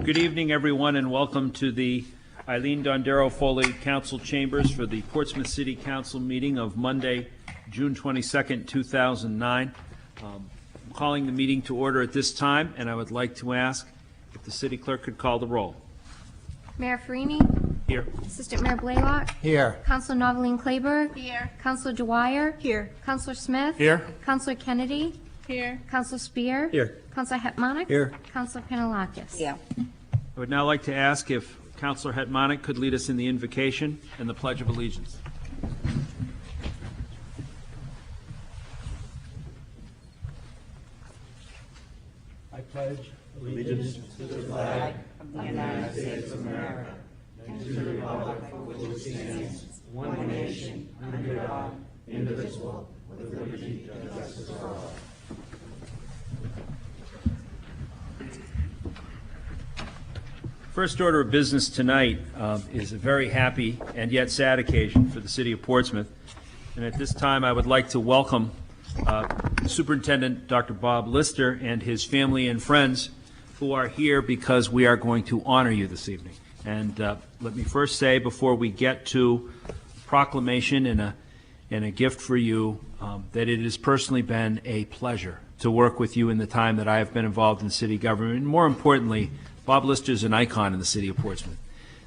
Good evening, everyone, and welcome to the Eileen Dondero Foley Council Chambers for the Portsmouth City Council meeting of Monday, June 22nd, 2009. I'm calling the meeting to order at this time, and I would like to ask if the City Clerk could call the roll. Mayor Farini? Here. Assistant Mayor Blaylock? Here. Councilor Noveline Claiborne? Here. Councilor Dwyer? Here. Councilor Smith? Here. Councilor Kennedy? Here. Councilor Spear? Here. Councilor Hetmanic? Here. Councilor Panalakis? Yeah. I would now like to ask if Councilor Hetmanic could lead us in the invocation and the Pledge of Allegiance. I pledge allegiance to the flag of the United States of America and to the republic for which it stands, one nation, under God, indivisible, with liberty and justice for all. First order of business tonight is a very happy and yet sad occasion for the City of Portsmouth. And at this time, I would like to welcome Superintendent Dr. Bob Lister and his family and friends who are here because we are going to honor you this evening. And let me first say, before we get to proclamation and a gift for you, that it has personally been a pleasure to work with you in the time that I have been involved in city government. And more importantly, Bob Lister is an icon in the City of Portsmouth.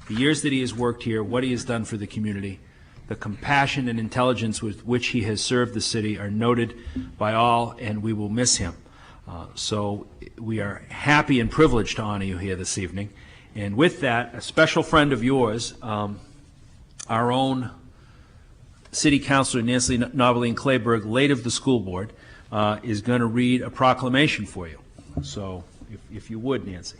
The years that he has worked here, what he has done for the community, the compassion and intelligence with which he has served the city are noted by all, and we will miss him. So we are happy and privileged to honor you here this evening. And with that, a special friend of yours, our own City Councilor Nancy Noveline Claiborne, late of the school board, is going to read a proclamation for you. So if you would, Nancy.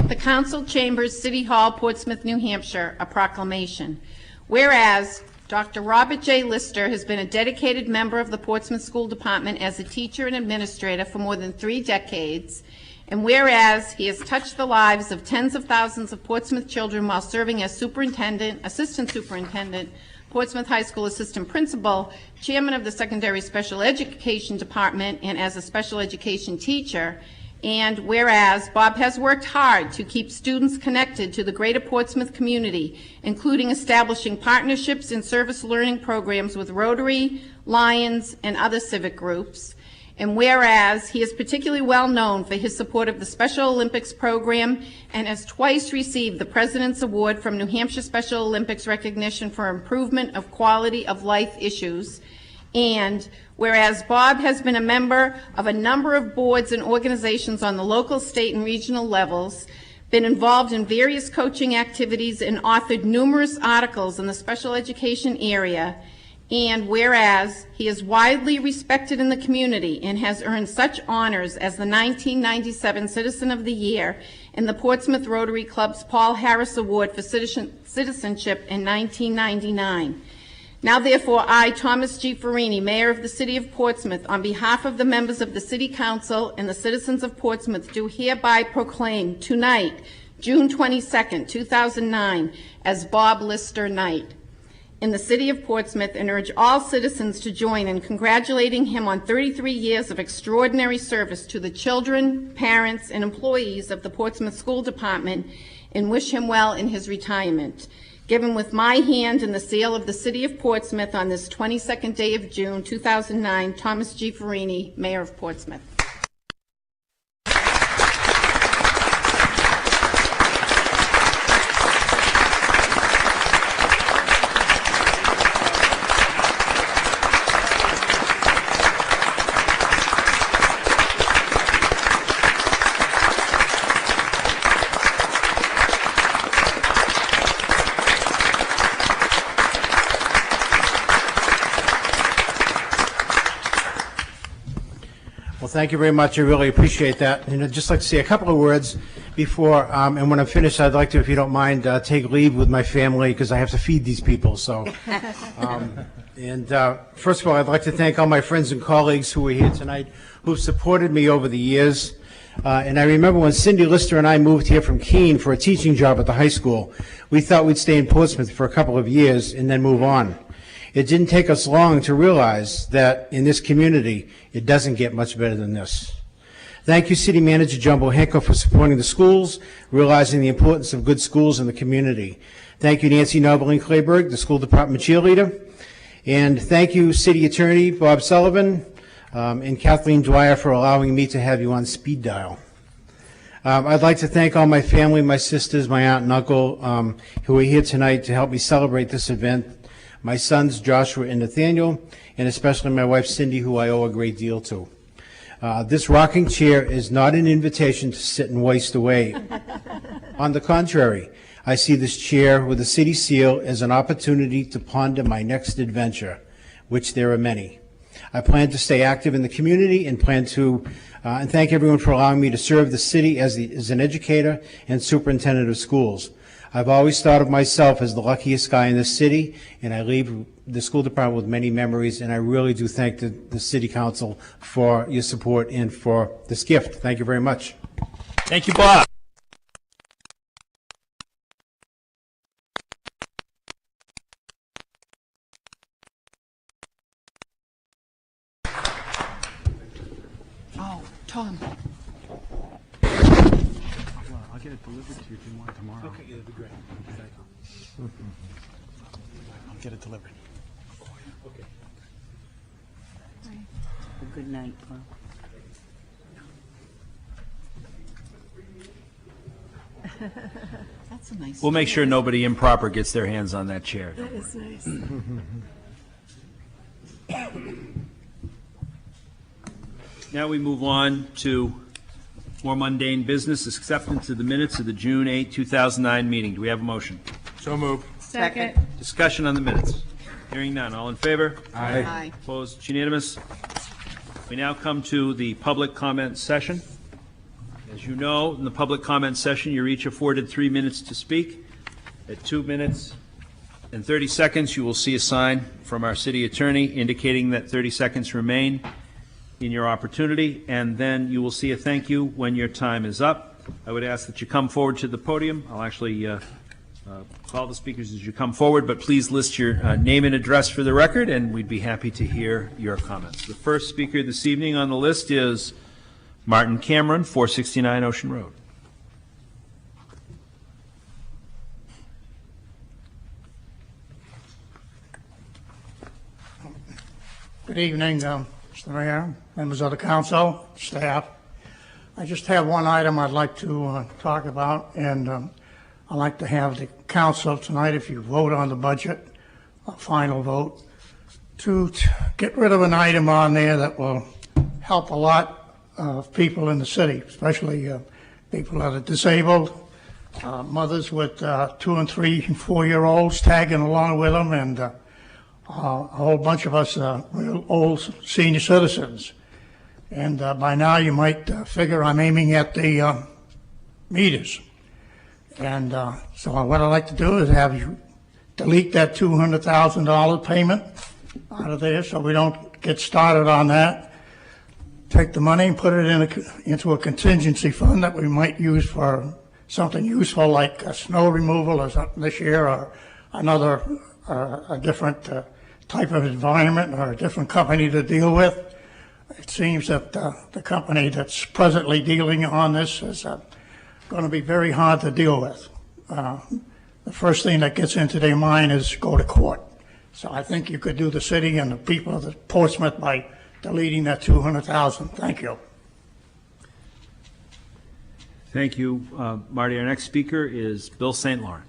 The Council Chambers, City Hall, Portsmouth, New Hampshire, a proclamation. Whereas Dr. Robert J. Lister has been a dedicated member of the Portsmouth School Department as a teacher and administrator for more than 3 decades, and whereas he has touched the lives of tens of thousands of Portsmouth children while serving as superintendent, assistant superintendent, Portsmouth High School assistant principal, chairman of the secondary special education department, and as a special education teacher. And whereas Bob has worked hard to keep students connected to the greater Portsmouth community, including establishing partnerships and service learning programs with Rotary, Lions, and other civic groups. And whereas he is particularly well known for his support of the Special Olympics program and has twice received the President's Award from New Hampshire Special Olympics recognition for improvement of quality of life issues. And whereas Bob has been a member of a number of boards and organizations on the local, state, and regional levels, been involved in various coaching activities, and authored numerous articles in the special education area, and whereas he is widely respected in the community and has earned such honors as the 1997 Citizen of the Year and the Portsmouth Rotary Club's Paul Harris Award for Citizenship in 1999. Now, therefore, I, Thomas G. Farini, Mayor of the City of Portsmouth, on behalf of the members of the City Council and the citizens of Portsmouth, do hereby proclaim tonight, June 22nd, 2009, as Bob Lister Night in the City of Portsmouth, and urge all citizens to join in congratulating him on 33 years of extraordinary service to the children, parents, and employees of the Portsmouth School Department, and wish him well in his retirement. Given with my hand in the seal of the City of Portsmouth on this 22nd day of June, 2009, Thomas G. Farini, Mayor of Portsmouth. Thank you very much. I really appreciate that. And I'd just like to say a couple of words before, and when I'm finished, I'd like to, if you don't mind, take leave with my family because I have to feed these people. So, first of all, I'd like to thank all my friends and colleagues who are here tonight who've supported me over the years. And I remember when Cindy Lister and I moved here from Keene for a teaching job at the high school, we thought we'd stay in Portsmouth for a couple of years and then move on. It didn't take us long to realize that in this community, it doesn't get much better than this. Thank you, City Manager Jumbo Henkel, for supporting the schools, realizing the importance of good schools in the community. Thank you, Nancy Nobeling-Clayberg, the school department cheerleader. And thank you, City Attorney Bob Sullivan and Kathleen Dwyer, for allowing me to have you on speed dial. I'd like to thank all my family, my sisters, my aunt and uncle, who are here tonight to help me celebrate this event. My sons, Joshua and Nathaniel, and especially my wife, Cindy, who I owe a great deal to. This rocking chair is not an invitation to sit and waste away. On the contrary, I see this chair with the city seal as an opportunity to ponder my next adventure, which there are many. I plan to stay active in the community and plan to and thank everyone for allowing me to serve the city as an educator and superintendent of schools. I've always thought of myself as the luckiest guy in this city, and I leave the school department with many memories, and I really do thank the City Council for your support and for this gift. Thank you very much. Thank you, Bob. Oh, Tom. I'll get it delivered to you if you want tomorrow. Okay, that'd be great. I'll get it delivered. Okay. Good night, Bob. That's a nice. We'll make sure nobody improper gets their hands on that chair. That is nice. Now we move on to more mundane business, acceptance of the minutes of the June 8, 2009 meeting. Do we have a motion? So moved. Second. Discussion on the minutes. Hearing none. All in favor? Aye. Opposed? It's unanimous. We now come to the public comment session. As you know, in the public comment session, you're each afforded 3 minutes to speak. At 2 minutes and 30 seconds, you will see a sign from our city attorney indicating that 30 seconds remain in your opportunity, and then you will see a thank you when your time is up. I would ask that you come forward to the podium. I'll actually call the speakers as you come forward, but please list your name and address for the record, and we'd be happy to hear your comments. The first speaker this evening on the list is Martin Cameron, 469 Ocean Road. Good evening, Mr. Mayor, members of the council, staff. I just have one item I'd like to talk about, and I'd like to have the council tonight, if you vote on the budget, a final vote, to get rid of an item on there that will help a lot of people in the city, especially people that are disabled, mothers with 2 and 3 and 4-year-olds tagging along with them, and a whole bunch of us real old senior citizens. And by now you might figure I'm aiming at the meters. And so what I'd like to do is have you delete that $200,000 payment out of there so we don't get started on that. Take the money and put it into a contingency fund that we might use for something useful like snow removal or something this year, or another, a different type of environment or a different company to deal with. It seems that the company that's presently dealing on this is going to be very hard to deal with. The first thing that gets into their mind is go to court. So I think you could do the city and the people of the Portsmouth by deleting that $200,000. Thank you. Thank you, Marty. Our next speaker is Bill St. Laurent.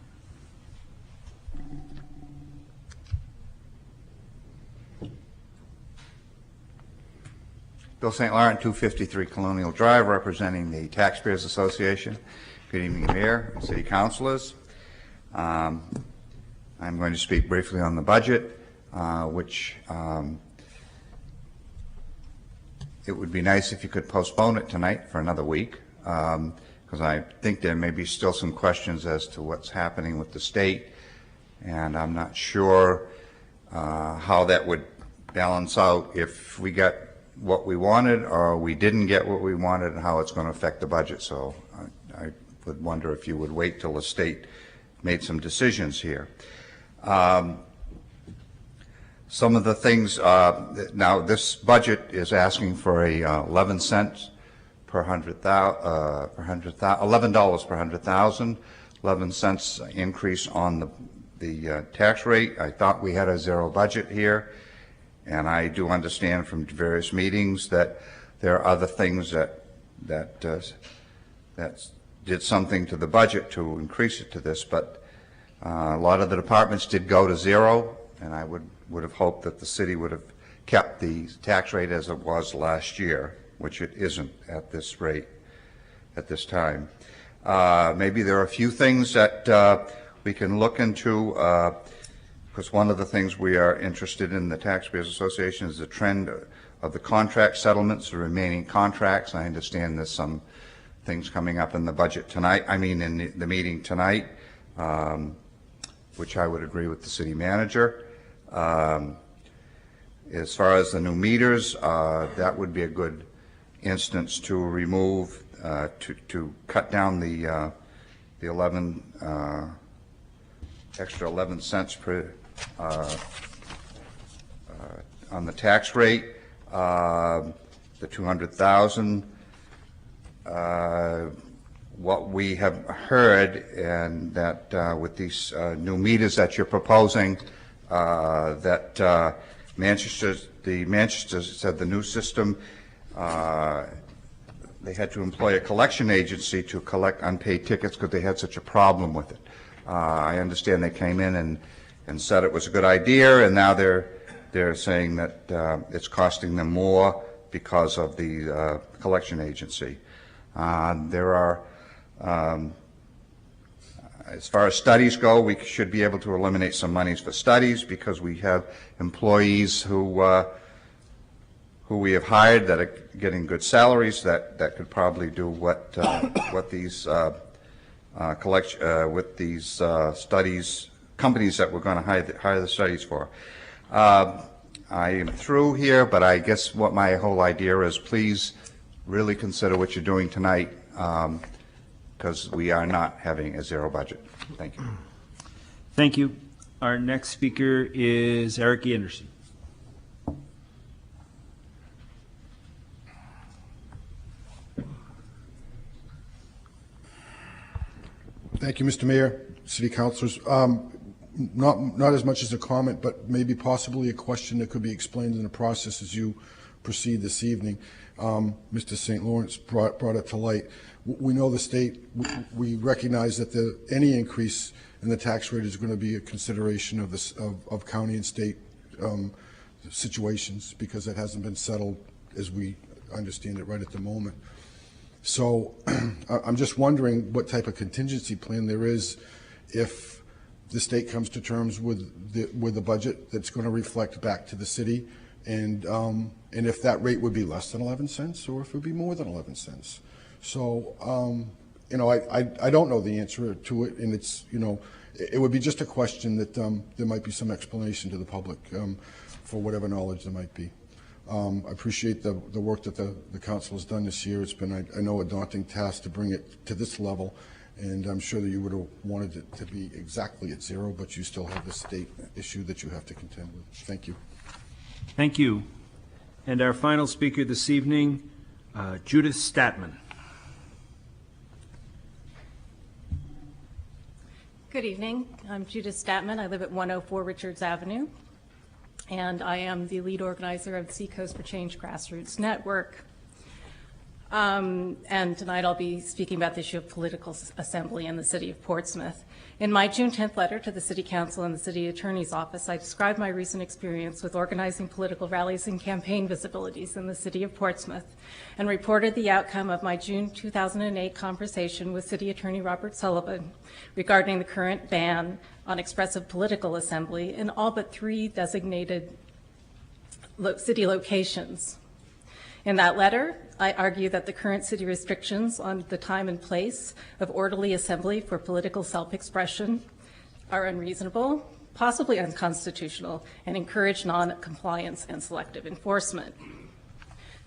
Bill St. Laurent, 253 Colonial Drive, representing the Taxpayers Association. Good evening, Mayor and City Councilors. I'm going to speak briefly on the budget, which it would be nice if you could postpone it tonight for another week, because I think there may be still some questions as to what's happening with the state, and I'm not sure how that would balance out if we got what we wanted or we didn't get what we wanted, and how it's going to affect the budget. So I would wonder if you would wait till the state made some decisions here. Some of the things, now this budget is asking for a 11 cents per $11 per 100,000, 11 cents increase on the tax rate. I thought we had a zero budget here, and I do understand from various meetings that there are other things that did something to the budget to increase it to this, but a lot of the departments did go to zero, and I would have hoped that the city would have kept the tax rate as it was last year, which it isn't at this rate at this time. Maybe there are a few things that we can look into, because one of the things we are interested in the Taxpayers Association is the trend of the contract settlements, the remaining contracts. I understand there's some things coming up in the budget tonight, in the meeting tonight, which I would agree with the city manager. As far as the new meters, that would be a good instance to remove, to cut down the 11 extra 11 cents per on the tax rate, the 200,000. What we have heard, and that with these new meters that you're proposing, that Manchester said the new system, they had to employ a collection agency to collect unpaid tickets because they had such a problem with it. I understand they came in and said it was a good idea, and now they're saying that it's costing them more because of the collection agency. There are, as far as studies go, we should be able to eliminate some monies for studies because we have employees who we have hired that are getting good salaries that could probably do what these with these studies companies that we're going to hire the studies for. I am through here, but I guess what my whole idea is, please really consider what you're doing tonight, because we are not having a zero budget. Thank you. Thank you. Our next speaker is Eric Anderson. Thank you, Mr. Mayor, City Councilors. Not as much as a comment, but maybe possibly a question that could be explained in the process as you proceed this evening. Mr. St. Lawrence brought it to light. We know the state, we recognize that any increase in the tax rate is going to be a consideration of county and state situations, because it hasn't been settled as we understand it right at the moment. So I'm just wondering what type of contingency plan there is if the state comes to terms with the budget that's going to reflect back to the city, and if that rate would be less than 11 cents or if it would be more than 11 cents. So, I don't know the answer to it, and it's, it would be just a question that there might be some explanation to the public for whatever knowledge there might be. I appreciate the work that the council has done this year. It's been, I know, a daunting task to bring it to this level, and I'm sure that you would have wanted it to be exactly at zero, but you still have the state issue that you have to contend with. Thank you. Thank you. And our final speaker this evening, Judith Statman. Good evening. I'm Judith Statman. I live at 104 Richards Avenue, and I am the lead organizer of the Seacoast for Change Grassroots Network. And tonight I'll be speaking about the issue of political assembly in the city of Portsmouth. In my June 10th letter to the City Council and the City Attorney's Office, I described my recent experience with organizing political rallies and campaign visibilities in the city of Portsmouth, and reported the outcome of my June 2008 conversation with City Attorney Robert Sullivan regarding the current ban on expressive political assembly in all but 3 designated city locations. In that letter, I argue that the current city restrictions on the time and place of orderly assembly for political self-expression are unreasonable, possibly unconstitutional, and encourage non-compliance and selective enforcement.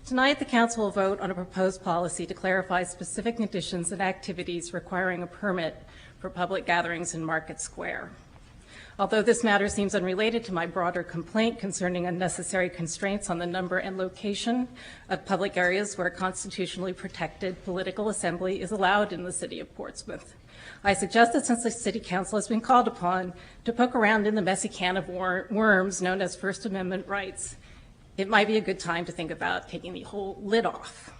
Tonight, the Council will vote on a proposed policy to clarify specific conditions and activities requiring a permit for public gatherings in Market Square. Although this matter seems unrelated to my broader complaint concerning unnecessary constraints on the number and location of public areas where constitutionally protected political assembly is allowed in the city of Portsmouth, I suggest that since the City Council has been called upon to poke around in the messy can of worms known as First Amendment rights, it might be a good time to think about taking the whole lid off.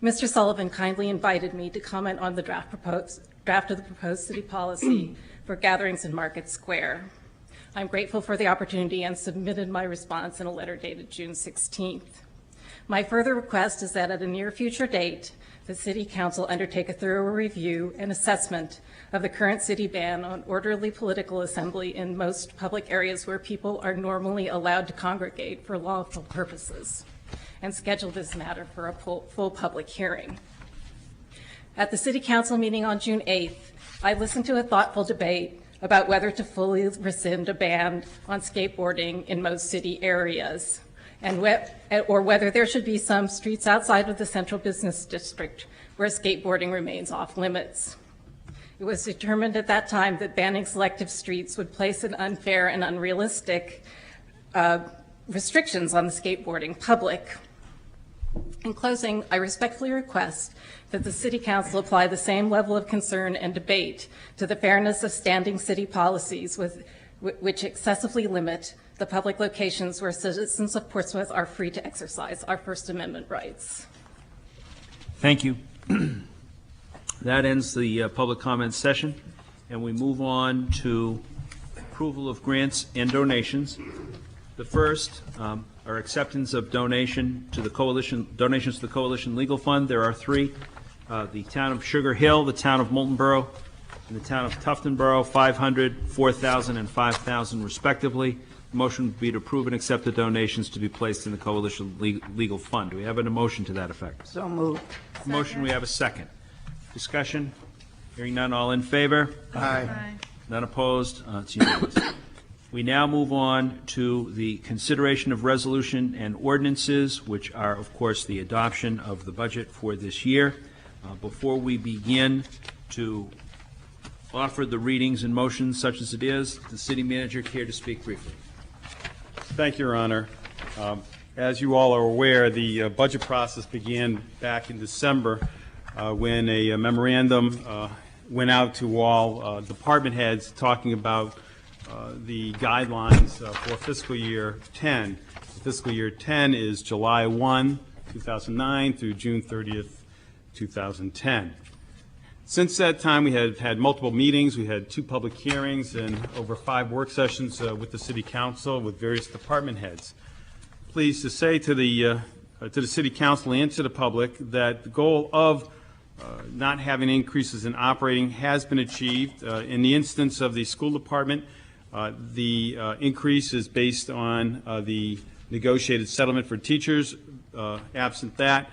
Mr. Sullivan kindly invited me to comment on the draft of the proposed city policy for gatherings in Market Square. I'm grateful for the opportunity and submitted my response in a letter dated June 16th. My further request is that at a near future date, the City Council undertake a thorough review and assessment of the current city ban on orderly political assembly in most public areas where people are normally allowed to congregate for lawful purposes, and schedule this matter for a full public hearing. At the City Council meeting on June 8th, I listened to a thoughtful debate about whether to fully rescind a ban on skateboarding in most city areas, or whether there should be some streets outside of the central business district where skateboarding remains off limits. It was determined at that time that banning selective streets would place an unfair and unrealistic restrictions on the skateboarding public. In closing, I respectfully request that the City Council apply the same level of concern and debate to the fairness of standing city policies which excessively limit the public locations where citizens of Portsmouth are free to exercise our First Amendment rights. Thank you. That ends the public comment session, and we move on to approval of grants and donations. The first are acceptance of donations to the Coalition Legal Fund. There are three: the town of Sugar Hill, the town of Moulton Borough, and the town of Tufton Borough, 500, 4,000, and 5,000 respectively. The motion would be to approve and accept the donations to be placed in the Coalition Legal Fund. Do we have a motion to that effect? So moved. Motion, we have a second. Discussion? Hearing none, all in favor? Aye. None opposed? It's unanimous. We now move on to the consideration of resolution and ordinances, which are, of course, the adoption of the budget for this year. Before we begin to offer the readings and motions such as it is, the city manager care to speak briefly. Thank you, Your Honor. As you all are aware, the budget process began back in December when a memorandum went out to all department heads talking about the guidelines for fiscal year 10. Fiscal year 10 is July 1, 2009 through June 30th, 2010. Since that time, we have had multiple meetings. We had 2 public hearings and over 5 work sessions with the City Council with various department heads. Pleased to say to the City Council and to the public that the goal of not having increases in operating has been achieved. In the instance of the school department, the increase is based on the negotiated settlement for teachers. Absent that,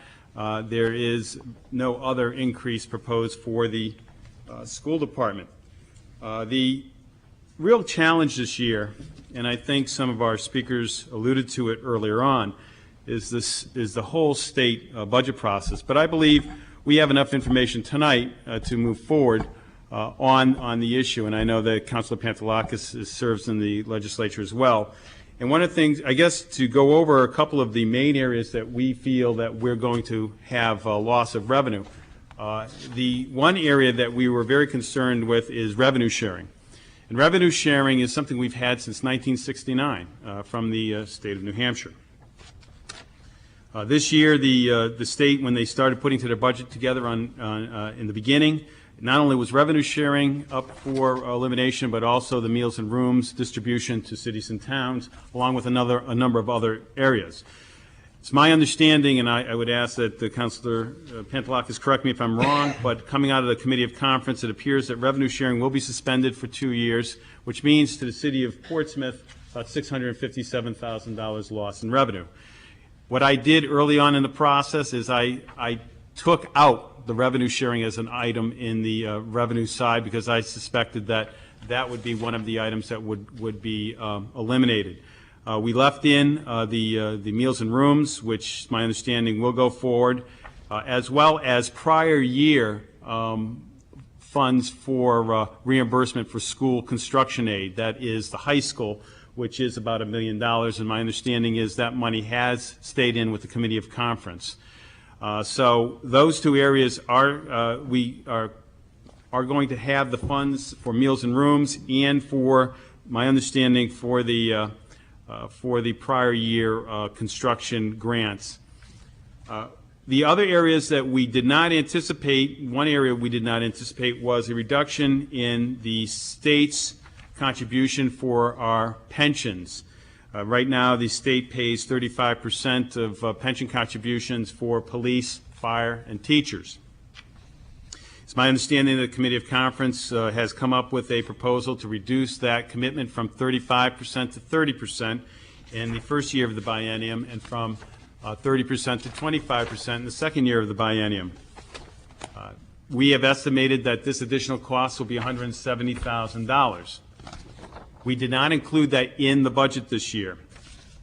there is no other increase proposed for the school department. The real challenge this year, and I think some of our speakers alluded to it earlier on, is the whole state budget process. But I believe we have enough information tonight to move forward on the issue, and I know that Councilor Pantelakis serves in the legislature as well. And one of the things, I guess, to go over a couple of the main areas that we feel that we're going to have a loss of revenue. The one area that we were very concerned with is revenue sharing. And revenue sharing is something we've had since 1969 from the state of New Hampshire. This year, the state, when they started putting to their budget together in the beginning, not only was revenue sharing up for elimination, but also the meals and rooms distribution to cities and towns, along with a number of other areas. It's my understanding, and I would ask that the Councilor Pantelakis correct me if I'm wrong, but coming out of the Committee of Conference, it appears that revenue sharing will be suspended for 2 years, which means to the city of Portsmouth about $657,000 loss in revenue. What I did early on in the process is I took out the revenue sharing as an item in the revenue side because I suspected that that would be one of the items that would be eliminated. We left in the meals and rooms, which my understanding will go forward, as well as prior year funds for reimbursement for school construction aid. That is the high school, which is about $1 million, and my understanding is that money has stayed in with the Committee of Conference. So those two areas are, we are going to have the funds for meals and rooms and for, my understanding, for the prior year construction grants. The other areas that we did not anticipate, one area we did not anticipate was a reduction in the state's contribution for our pensions. Right now, the state pays 35% of pension contributions for police, fire, and teachers. It's my understanding that the Committee of Conference has come up with a proposal to reduce that commitment from 35% to 30% in the first year of the biennium and from 30% to 25% in the second year of the biennium. We have estimated that this additional cost will be $170,000. We did not include that in the budget this year,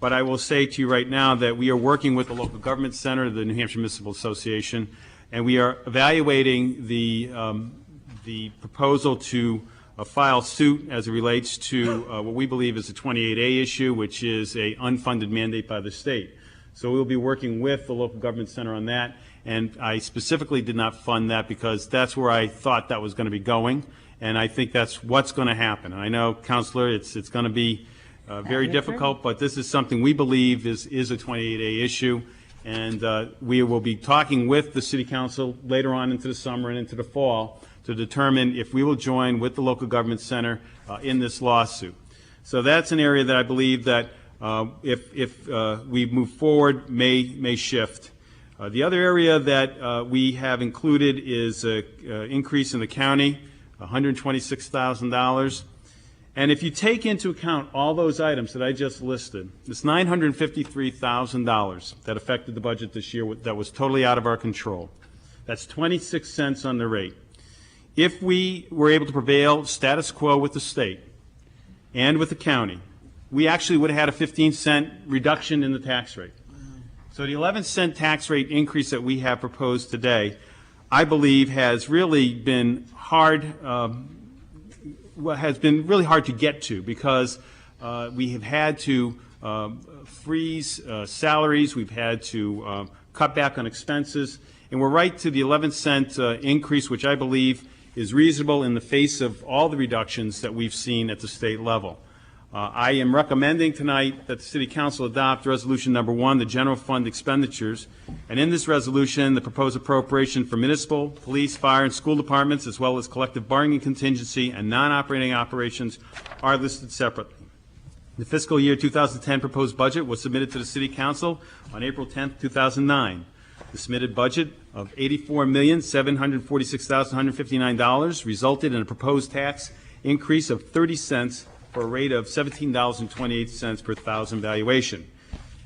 but I will say to you right now that we are working with the local government center, the New Hampshire Municipal Association, and we are evaluating the proposal to file suit as it relates to what we believe is a 28A issue, which is a unfunded mandate by the state. So we'll be working with the local government center on that, and I specifically did not fund that because that's where I thought that was going to be going, and I think that's what's going to happen. And I know, Councilor, it's going to be very difficult, but this is something we believe is a 28A issue, and we will be talking with the City Council later on into the summer and into the fall to determine if we will join with the local government center in this lawsuit. So that's an area that I believe that if we move forward may shift. The other area that we have included is an increase in the county, $126,000. And if you take into account all those items that I just listed, it's $953,000 that affected the budget this year that was totally out of our control. That's 26 cents on the rate. If we were able to prevail status quo with the state and with the county, we actually would have had a 15-cent reduction in the tax rate. So the 11-cent tax rate increase that we have proposed today, I believe, has really been hard. Has been really hard to get to because we have had to freeze salaries, we've had to cut back on expenses, and we're right to the 11-cent increase, which I believe is reasonable in the face of all the reductions that we've seen at the state level. I am recommending tonight that the City Council adopt Resolution Number 1, the General Fund expenditures, and in this resolution, the proposed appropriation for municipal, police, fire, and school departments, as well as collective bargaining contingency and non-operating operations, are listed separately. The fiscal year 2010 proposed budget was submitted to the City Council on April 10, 2009. The submitted budget of $84,746,159 resulted in a proposed tax increase of 30 cents for a rate of $17.28 per thousand valuation.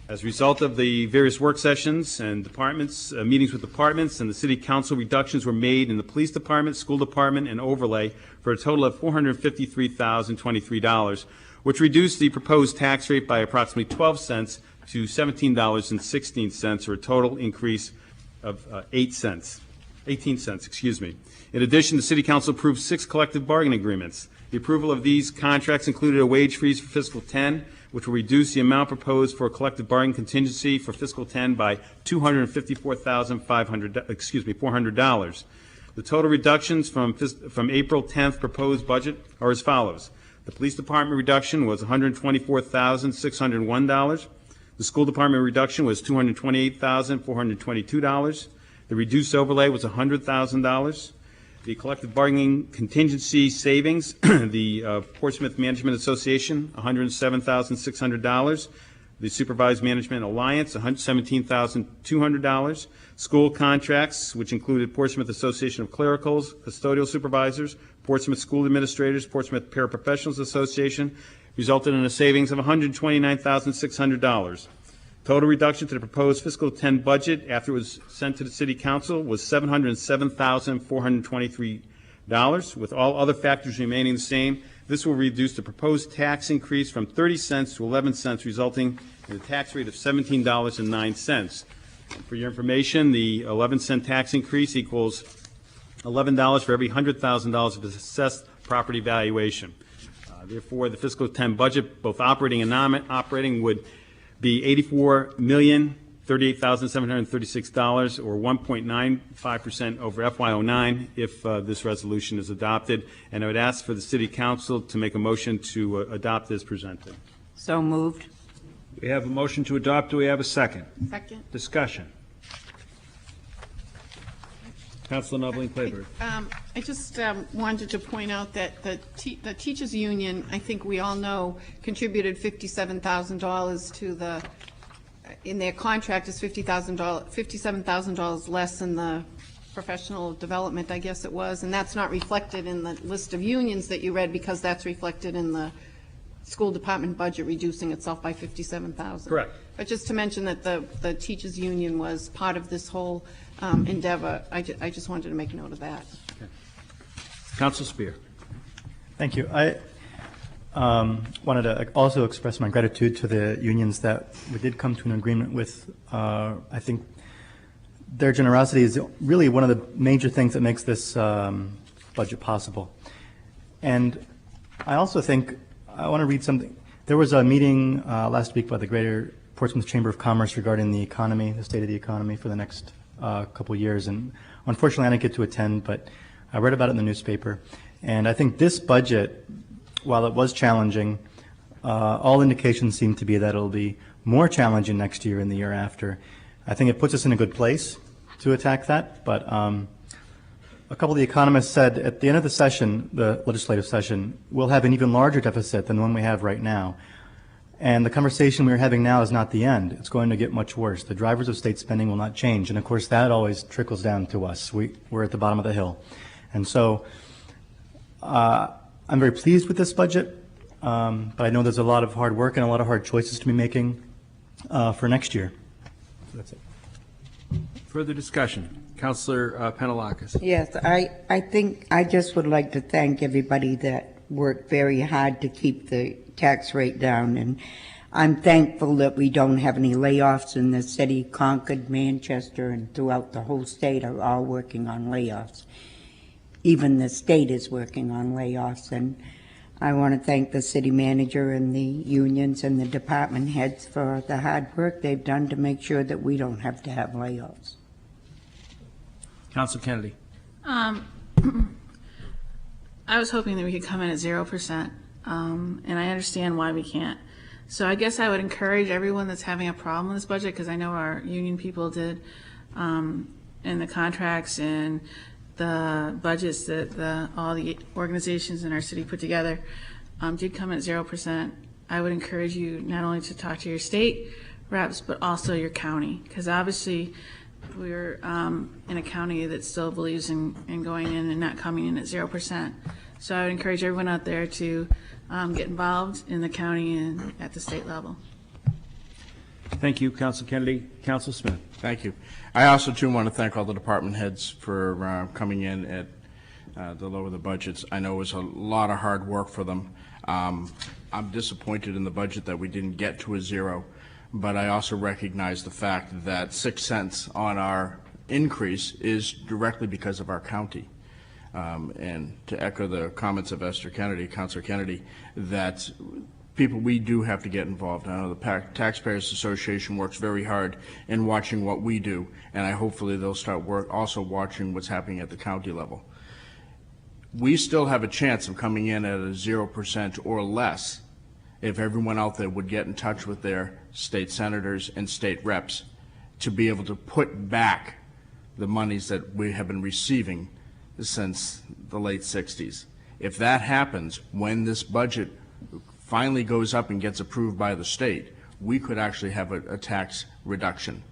As a result of the various work sessions and departments, meetings with departments, and the City Council, reductions were made in the Police Department, School Department, and Overlay for a total of $453,023, which reduced the proposed tax rate by approximately 12 cents to $17.16, or a total increase of 18 cents. In addition, the City Council approved 6 collective bargaining agreements. The approval of these contracts included a wage freeze for fiscal 10, which will reduce the amount proposed for a collective bargaining contingency for fiscal 10 by $400. The total reductions from April 10th proposed budget are as follows. The Police Department reduction was $124,601. The School Department reduction was $228,422. The reduced overlay was $100,000. The collective bargaining contingency savings, the Portsmouth Management Association, $107,600. The Supervised Management Alliance, $117,200. School contracts, which included Portsmouth Association of Clericals, Custodial Supervisors, Portsmouth School Administrators, Portsmouth Paraprofessionals Association, resulted in a savings of $129,600. Total reduction to the proposed fiscal 10 budget after it was sent to the City Council was $707,423. With all other factors remaining the same, this will reduce the proposed tax increase from 30 cents to 11 cents, resulting in a tax rate of $17.09. For your information, the 11-cent tax increase equals $11 for every $100,000 of assessed property valuation. Therefore, the fiscal 10 budget, both operating and non-operating, would be $84,038,736, or 1.95% over FY09 if this resolution is adopted. And I would ask for the City Council to make a motion to adopt as presented. So moved. We have a motion to adopt. Do we have a second? Second. Discussion. Councilor Noveline Claiborne. I just wanted to point out that the teachers' union, I think we all know, contributed $57,000 to the, in their contract is $57,000 less than the professional development, I guess it was, and that's not reflected in the list of unions that you read, because that's reflected in the school department budget reducing itself by $57,000. Correct. But just to mention that the teachers' union was part of this whole endeavor, I just wanted to make note of that. Okay. Council Spear. Thank you. I wanted to also express my gratitude to the unions that we did come to an agreement with. I think their generosity is really one of the major things that makes this budget possible. And I also think, I want to read something. There was a meeting last week by the Greater Portsmouth Chamber of Commerce regarding the economy, the state of the economy for the next couple of years. And unfortunately, I didn't get to attend, but I read about it in the newspaper. And I think this budget, while it was challenging, all indications seem to be that it'll be more challenging next year and the year after. I think it puts us in a good place to attack that. But a couple of the economists said at the end of the session, the legislative session, we'll have an even larger deficit than the one we have right now. And the conversation we're having now is not the end. It's going to get much worse. The drivers of state spending will not change. And of course, that always trickles down to us. We're at the bottom of the hill. And so I'm very pleased with this budget, but I know there's a lot of hard work and a lot of hard choices to be making for next year. So that's it. Further discussion. Councilor Penelakis. Yes, I think I just would like to thank everybody that worked very hard to keep the tax rate down, and I'm thankful that we don't have any layoffs in the city. Concord, Manchester, and throughout the whole state are all working on layoffs. Even the state is working on layoffs, and I want to thank the city manager and the unions and the department heads for the hard work they've done to make sure that we don't have to have layoffs. Councilor Kennedy. I was hoping that we could come in at 0%, and I understand why we can't. So I guess I would encourage everyone that's having a problem with this budget, because I know our union people did, in the contracts and the budgets that all the organizations in our city put together, did come at 0%. I would encourage you not only to talk to your state reps, but also your county, because obviously we're in a county that still believes in going in and not coming in at 0%. So I would encourage everyone out there to get involved in the county and at the state level. Thank you, Councilor Kennedy. Councilor Smith. Thank you. I also, too, want to thank all the department heads for coming in at the lower the budgets. I know it was a lot of hard work for them. I'm disappointed in the budget that we didn't get to a 0, but I also recognize the fact that 6 cents on our increase is directly because of our county. And to echo the comments of Councilor Kennedy, that we do have to get involved. I know the Taxpayers Association works very hard in watching what we do, and hopefully they'll start also watching what's happening at the county level. We still have a chance of coming in at a 0% or less if everyone out there would get in touch with their state senators and state reps to be able to put back the monies that we have been receiving since the late 60s. If that happens, when this budget finally goes up and gets approved by the state, we could actually have a tax reduction.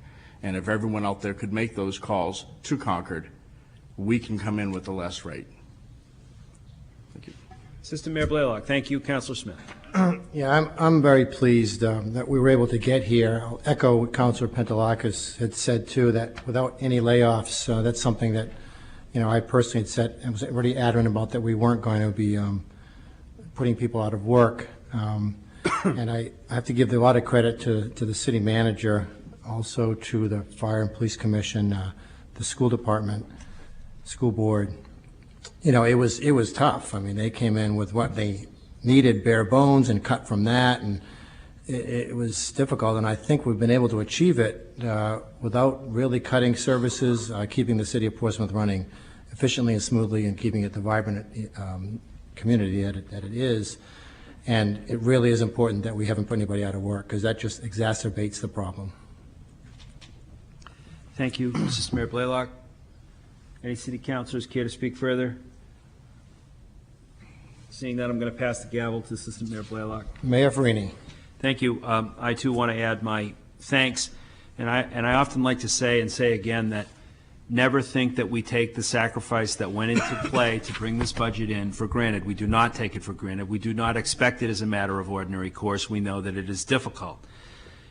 And if everyone out there could make those calls to Concord, we can come in with a less rate. Thank you. Assistant Mayor Blaylock. Thank you, Councilor Smith. Yeah, I'm very pleased that we were able to get here. I'll echo what Councilor Pentelakis had said, too, that without any layoffs, that's something that, I personally had said, and was already adamant about, that we weren't going to be putting people out of work. And I have to give a lot of credit to the city manager, also to the Fire and Police Commission, the school department. school board, it was tough. I mean, they came in with what they needed, bare bones, and cut from that, and it was difficult. And I think we've been able to achieve it without really cutting services, keeping the city of Portsmouth running efficiently and smoothly, and keeping it the vibrant community that it is. And it really is important that we haven't put anybody out of work, because that just exacerbates the problem. Thank you, Assistant Mayor Blaylock. Any city councilors care to speak further? Seeing that, I'm going to pass the gavel to Assistant Mayor Blaylock. Mayor Farini. Thank you. I too want to add my thanks, and I often like to say and say again that never think that we take the sacrifice that went into play to bring this budget in for granted. We do not take it for granted. We do not expect it as a matter of ordinary course. We know that it is difficult.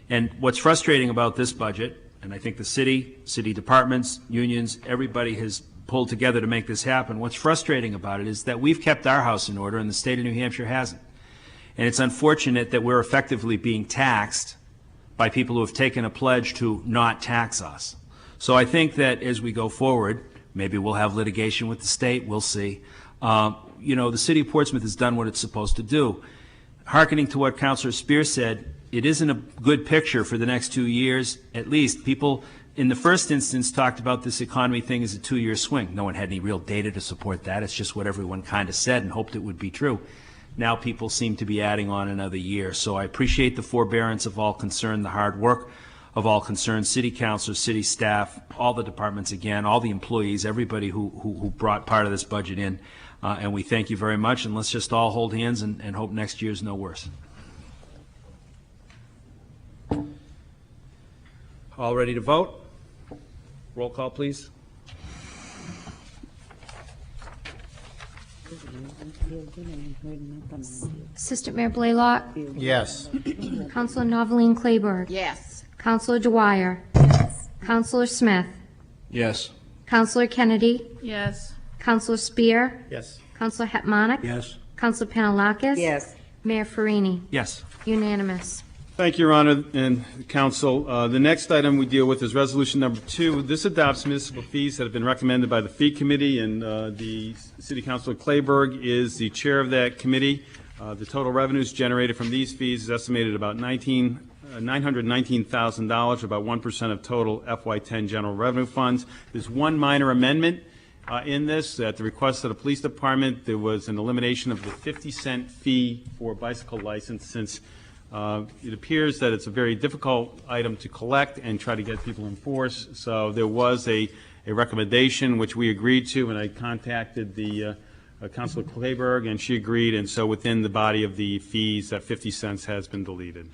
And what's frustrating about this budget, and I think the city departments, unions, everybody has pulled together to make this happen. What's frustrating about it is that we've kept our house in order and the state of New Hampshire hasn't. And it's unfortunate that we're effectively being taxed by people who have taken a pledge to not tax us. So I think that as we go forward, maybe we'll have litigation with the state, we'll see. The city of Portsmouth has done what it's supposed to do. Hearkening to what Councilor Spear said, it isn't a good picture for the next 2 years, at least. People in the first instance talked about this economy thing as a 2-year swing. No one had any real data to support that. It's just what everyone kind of said and hoped it would be true. Now people seem to be adding on another year. So I appreciate the forbearance of all concerned, the hard work of all concerned, city councilors, city staff, all the departments again, all the employees, everybody who brought part of this budget in. And we thank you very much, and let's just all hold hands and hope next year's no worse. All ready to vote? Roll call, please. Assistant Mayor Blaylock. Yes. Councilor Noveline Clayburgh. Yes. Councilor Dwyer. Councilor Smith. Yes. Councilor Kennedy. Yes. Councilor Spear. Yes. Councilor Hetmanick. Yes. Councilor Panalakis. Yes. Mayor Farini. Yes. Unanimous. Thank you, Your Honor and Council. The next item we deal with is Resolution Number 2. This adopts municipal fees that have been recommended by the Fee Committee, and the City Councilor Clayburgh is the chair of that committee. The total revenues generated from these fees is estimated at about $919,000, about 1% of total FY10 general revenue funds. There's one minor amendment in this. At the request of the Police Department, there was an elimination of the 50-cent fee for bicycle license, since it appears that it's a very difficult item to collect and try to get people in force. So there was a recommendation which we agreed to, and I contacted the Councilor Clayburgh, and she agreed, and so within the body of the fees, that 50 cents has been deleted.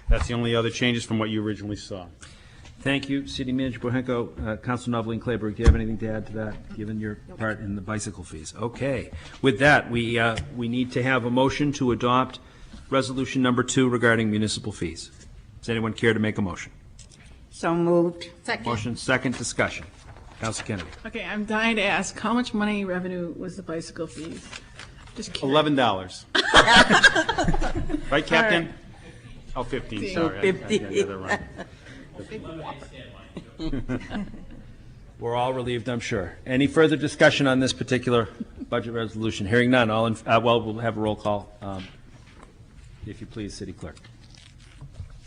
That's the only other changes from what you originally saw. Thank you, City Manager Bohenko. Councilor Noveline Clayburgh, do you have anything to add to that, given your part in the bicycle fees? Okay. With that, we need to have a motion to adopt Resolution Number 2 regarding municipal fees. Does anyone care to make a motion? So moved. Second. Motion, second, discussion. Councilor Kennedy. Okay, I'm dying to ask, how much money revenue was the bicycle fees? Just curious. $11. Right, Captain? All right. Oh, 15, So sorry. 50. I got that wrong. We're all relieved, I'm sure. Any further discussion on this particular budget resolution? Hearing none, all in, well, we'll have a roll call. If you please, City Clerk.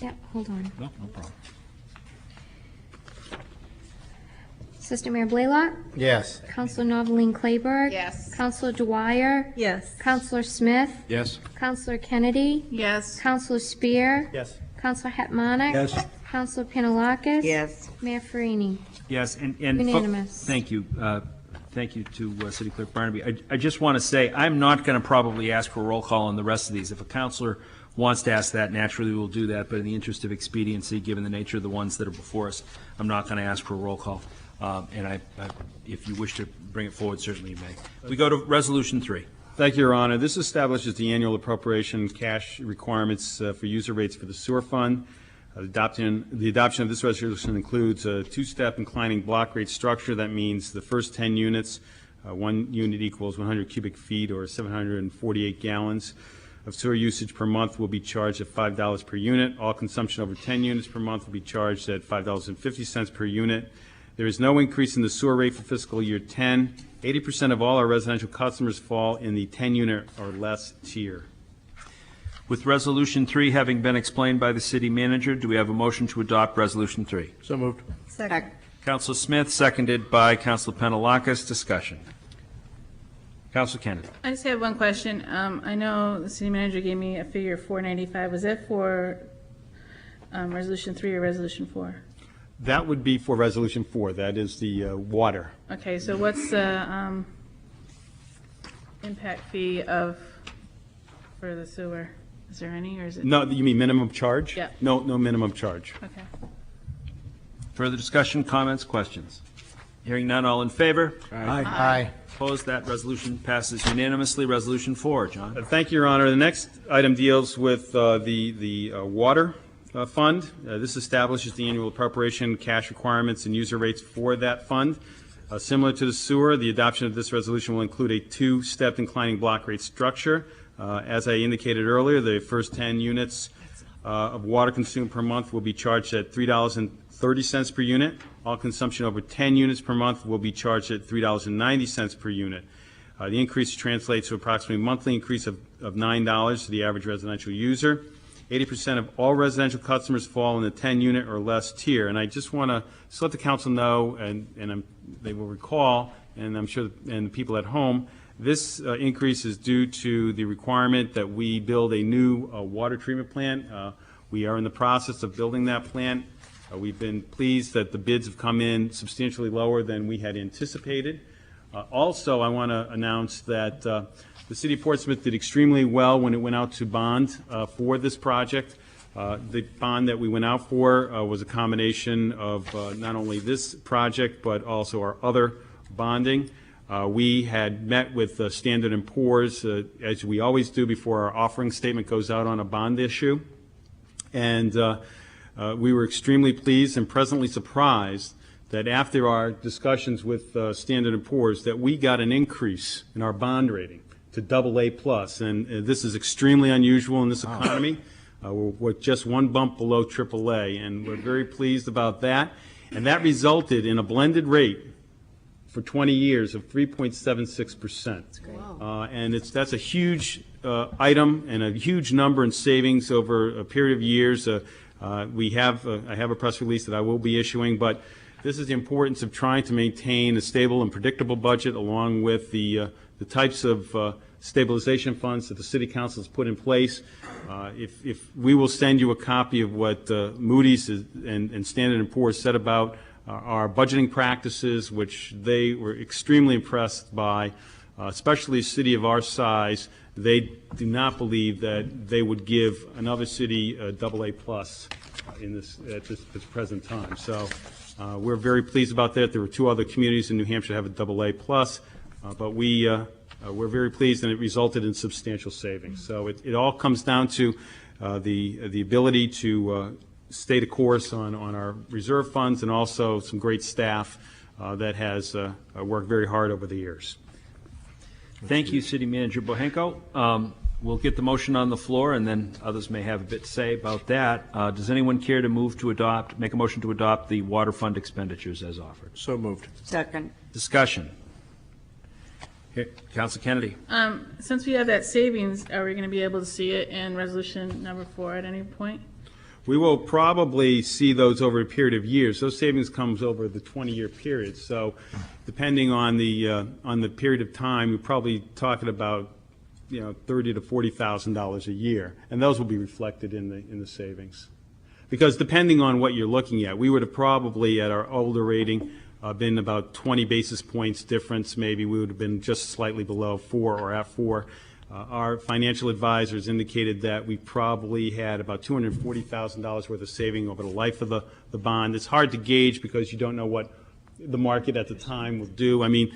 Yep, hold on. No problem. Assistant Mayor Blaylock. Yes. Councilor Noveline Clayburgh. Yes. Councilor Dwyer. Yes. Councilor Smith. Yes. Councilor Kennedy. Yes. Councilor Spear. Yes. Councilor Hetmanick. Yes. Councilor Panalakis. Yes. Mayor Farini. Yes, and Unanimous. Thank you. Thank you to City Clerk Barnaby. I just want to say, I'm not going to probably ask for a roll call on the rest of these. If a councilor wants to ask that, naturally we'll do that, but in the interest of expediency, given the nature of the ones that are before us, I'm not going to ask for a roll call. And if you wish to bring it forward, certainly you may. We go to Resolution 3. Thank you, Your Honor. This establishes the annual appropriation cash requirements for user rates for the sewer fund. The adoption of this resolution includes a two-step inclining block rate structure. That means the first 10 units, 1 unit equals 100 cubic feet or 748 gallons of sewer usage per month will be charged at $5 per unit. All consumption over 10 units per month will be charged at $5.50 per unit. There is no increase in the sewer rate for fiscal year 10. 80% of all our residential customers fall in the 10-unit or less tier. With Resolution 3 having been explained by the city manager, do we have a motion to adopt Resolution 3? So moved. Second. Councilor Smith, seconded by Councilor Penelakis. Discussion. Councilor Kennedy. I just have one question. I know the city manager gave me a figure of 495. Was that for Resolution 3 or Resolution 4? That would be for Resolution 4. That is the water. Okay, so what's the impact fee for the sewer? Is there any, or is it? No, you mean minimum charge? Yeah. No minimum charge. Okay. Further discussion, comments, questions? Hearing none, all in favor? Aye. Opposed? That resolution passes unanimously. Resolution 4, John. Thank you, Your Honor. The next item deals with the water fund. This establishes the annual appropriation, cash requirements, and user rates for that fund. Similar to the sewer, the adoption of this resolution will include a two-step inclining block rate structure. As I indicated earlier, the first 10 units of water consumed per month will be charged at $3.30 per unit. All consumption over 10 units per month will be charged at $3.90 per unit. The increase translates to approximately a monthly increase of $9 to the average residential user. 80% of all residential customers fall in the 10-unit or less tier. And I just want to let the council know, and they will recall, and I'm sure, and the people at home, this increase is due to the requirement that we build a new water treatment plant. We are in the process of building that plant. We've been pleased that the bids have come in substantially lower than we had anticipated. Also, I want to announce that the City of Portsmouth did extremely well when it went out to bond for this project. The bond that we went out for was a combination of not only this project, but also our other bonding. We had met with Standard & Poor's, as we always do before our offering statement goes out on a bond issue. And we were extremely pleased and pleasantly surprised that after our discussions with Standard & Poor's that we got an increase in our bond rating to AA+. And this is extremely unusual in this economy. We're just one bump below AAA, and we're very pleased about that. And that resulted in a blended rate for 20 years of 3.76%. And that's a huge item and a huge number in savings over a period of years. I have a press release that I will be issuing, but this is the importance of trying to maintain a stable and predictable budget along with the types of stabilization funds that the City Council has put in place. If we will send you a copy of what Moody's and Standard & Poor's said about our budgeting practices, which they were extremely impressed by, especially a city of our size. They do not believe that they would give another city a AA+ in at this present time. So we're very pleased about that. There were two other communities in New Hampshire that have a AA+, but we're very pleased, and it resulted in substantial savings. So it all comes down to the ability to stay the course on our reserve funds, and also some great staff that has worked very hard over the years. Thank you, City Manager Bohenko. We'll get the motion on the floor, and then others may have a bit to say about that. Does anyone care to make a motion to adopt the water fund expenditures as offered? So moved. Second. Discussion. Here, Councilor Kennedy. Since we have that savings, are we going to be able to see it in resolution number 4 at any point? We will probably see those over a period of years. Those savings comes over the 20-year period. So depending on the period of time, we're probably talking about $30,000 to $40,000 a year, and those will be reflected in the savings. Because depending on what you're looking at, we would have probably at our older rating been about 20 basis points difference. Maybe we would have been just slightly below 4 or at 4. Our financial advisors indicated that we probably had about $240,000 worth of saving over the life of the bond. It's hard to gauge because you don't know what the market at the time will do. I mean,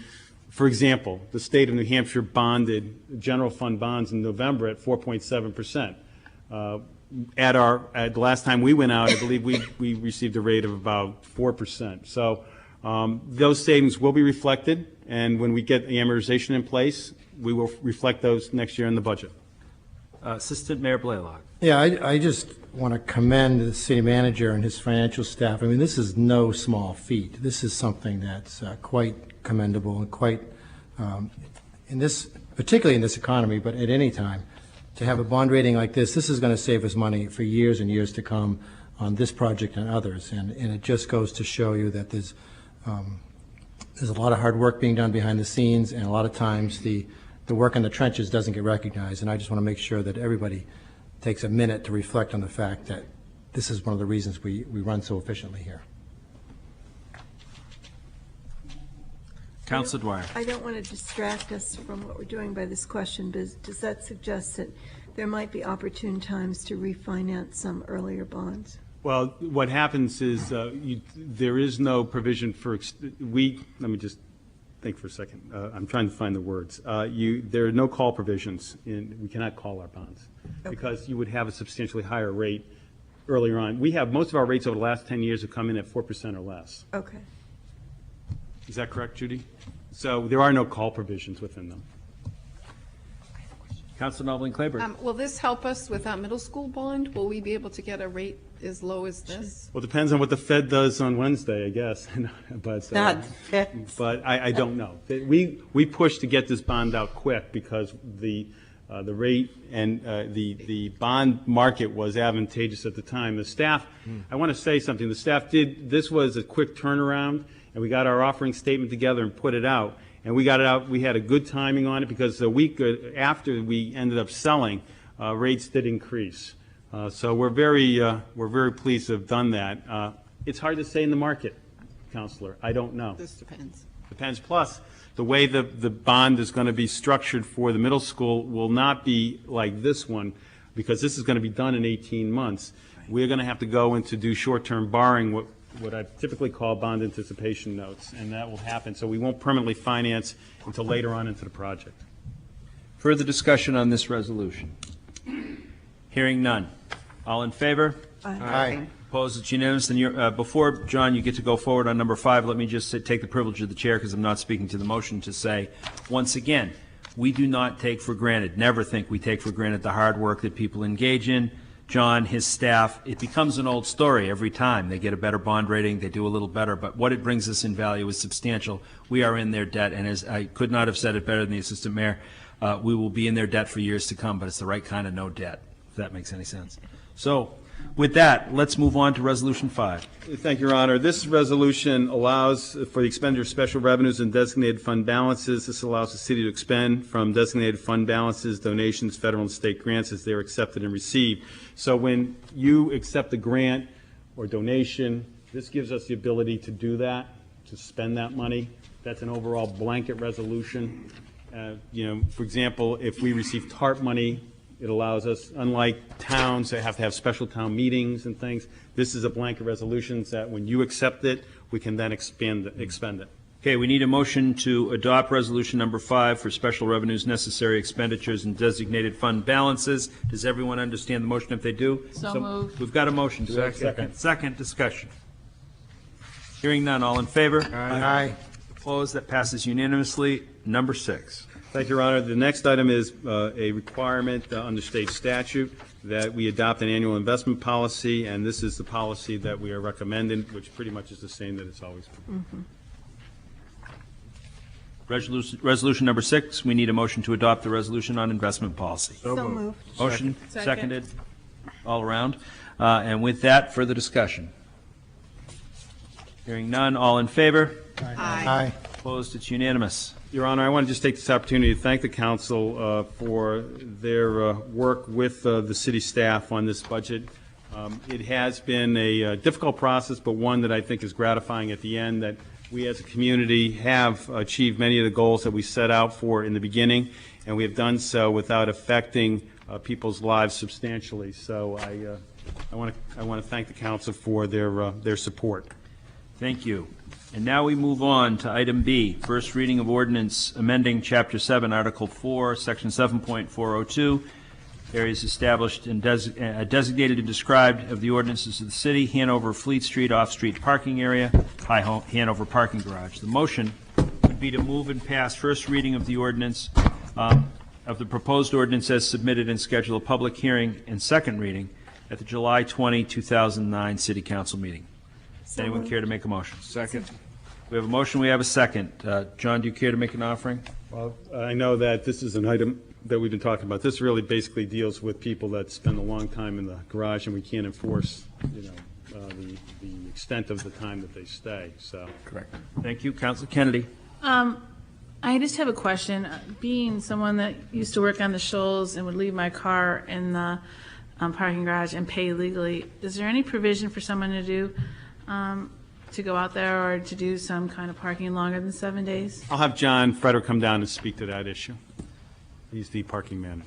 for example, the state of New Hampshire bonded general fund bonds in November at 4.7%. At the last time we went out, I believe we received a rate of about 4%. So those savings will be reflected, and when we get the amortization in place, we will reflect those next year in the budget. Assistant Mayor Blaylock. Yeah, I just want to commend the city manager and his financial staff. I mean, this is no small feat. This is something that's quite commendable and quite, particularly in this economy, but at any time, to have a bond rating like this is going to save us money for years and years to come on this project and others. And it just goes to show you that there's a lot of hard work being done behind the scenes, and a lot of times the work in the trenches doesn't get recognized. And I just want to make sure that everybody takes a minute to reflect on the fact that this is one of the reasons we run so efficiently here. Councilor Dwyer. I don't want to distract us from what we're doing by this question, but does that suggest that there might be opportune times to refinance some earlier bonds? Well, what happens is there is no provision for, let me just think for a second. I'm trying to find the words. There are no call provisions. We cannot call our bonds because you would have a substantially higher rate earlier on. We have, most of our rates over the last 10 years have come in at 4% or less. Okay. Is that correct, Judy? So there are no call provisions within them. Councilor Noblin Claiborne. Will this help us with our middle school bond? Will we be able to get a rate as low as this? Well, it depends on what the Fed does on Wednesday, I guess. But I don't know. We pushed to get this bond out quick because the rate and the bond market was advantageous at the time. The staff, I want to say something. The staff this was a quick turnaround, and we got our offering statement together and put it out. And we got it out. We had a good timing on it because the week after we ended up selling, rates did increase. So we're very pleased to have done that. It's hard to say in the market, Counselor. I don't know. This depends. Depends. Plus, the way the bond is going to be structured for the middle school will not be like this one because this is going to be done in 18 months. We're going to have to go into do short-term borrowing, what I typically call bond anticipation notes, and that will happen. So we won't permanently finance until later on into the project. Further discussion on this resolution? Hearing none. All in favor? Aye. Opposed? It's unanimous. Then before, John, you get to go forward on number 5, let me just take the privilege of the chair, because I'm not speaking to the motion, to say, once again, we do not take for granted, never think we take for granted the hard work that people engage in. John, his staff, it becomes an old story every time. They get a better bond rating, they do a little better, but what it brings us in value is substantial. We are in their debt, and as I could not have said it better than the Assistant Mayor, we will be in their debt for years to come, but it's the right kind of no debt, if that makes any sense. So, with that, let's move on to Resolution 5. Thank you, Your Honor. This resolution allows for the expenditure of special revenues and designated fund balances. This allows the city to expend from designated fund balances, donations, federal and state grants as they are accepted and received. So when you accept a grant or donation, this gives us the ability to do that, to spend that money. That's an overall blanket resolution. For example, if we receive TARP money, it allows us, unlike towns that have to have special town meetings and things, this is a blanket resolution that when you accept it, we can then expend it. Okay, we need a motion to adopt Resolution number 5 for special revenues, necessary expenditures, and designated fund balances. Does everyone understand the motion? If they do? So moved. We've got a motion. Do we have a second? Second discussion. Hearing none. All in favor? Aye. Opposed? That passes unanimously. Number 6. Thank you, Your Honor. The next item is a requirement under state statute that we adopt an annual investment policy, and this is the policy that we are recommending, which pretty much is the same that it's always been. Resolution number 6, we need a motion to adopt the resolution on investment policy. So moved. Motion, seconded, all around. And with that, further discussion. Hearing none, all in favor? Aye. Opposed? It's unanimous. Your Honor, I want to just take this opportunity to thank the council for their work with the city staff on this budget. It has been a difficult process, but one that I think is gratifying at the end, that we as a community have achieved many of the goals that we set out for in the beginning, and we have done so without affecting people's lives substantially. So I want to thank the council for their support. Thank you. And now we move on to item B, first reading of ordinance amending Chapter 7, Article 4, Section 7.402, areas established and designated and described of the ordinances of the city, Hanover Fleet Street off-street parking area, Hanover parking garage. The motion would be to move and pass first reading of the ordinance. of the proposed ordinance as submitted and schedule a public hearing and second reading at the July 20, 2009 City Council meeting. Does anyone care to make a motion? Second. We have a motion, we have a second. John, do you care to make an offering? Well, I know that this is an item that we've been talking about. This really basically deals with people that spend a long time in the garage, and we can't enforce, the extent of the time that they stay, so. Correct. Thank you. Councilor Kennedy. I just have a question. Being someone that used to work on the Shoals and would leave my car in the parking garage and pay legally, is there any provision for someone to do, to go out there or to do some kind of parking longer than 7 days? I'll have John Frederick come down and speak to that issue. He's the parking manager.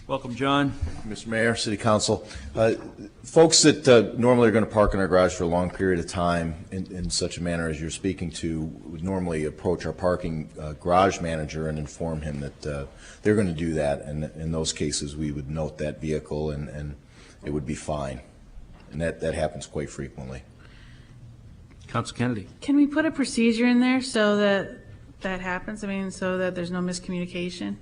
Welcome, John. Mr. Mayor, City Council. Folks that normally are going to park in our garage for a long period of time in such a manner as you're speaking to would normally approach our parking garage manager and inform him that they're going to do that, and in those cases we would note that vehicle and it would be fine. And that happens quite frequently. Councilor Kennedy. Can we put a procedure in there so that that happens? I mean, so that there's no miscommunication?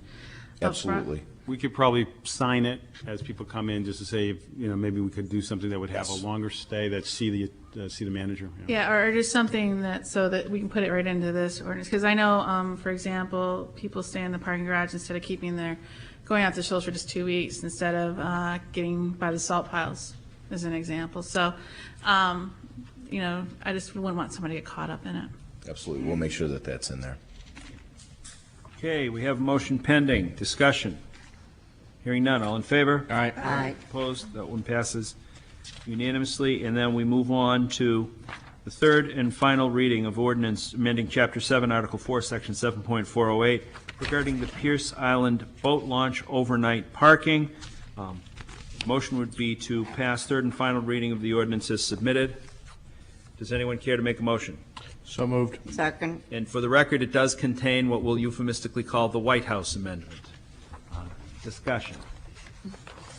Absolutely. We could probably sign it as people come in, just to say, maybe we could do something that would have a longer stay, that see the manager. Yeah, or just something that, so that we can put it right into this ordinance. Because I know, for example, people stay in the parking garage instead of going out to Shoals for just 2 weeks instead of getting by the salt piles, as an example. So, I just wouldn't want somebody to get caught up in it. Absolutely. We'll make sure that that's in there. Okay, we have a motion pending. Discussion. Hearing none. All in favor? Aye. Aye. Opposed? That one passes unanimously. And then we move on to the third and final reading of ordinance amending Chapter 7, Article 4, Section 7.408 regarding the Pierce Island boat launch overnight parking. Motion would be to pass third and final reading of the ordinance as submitted. Does anyone care to make a motion? So moved. Second. And for the record, it does contain what we'll euphemistically call the White House Amendment. Discussion.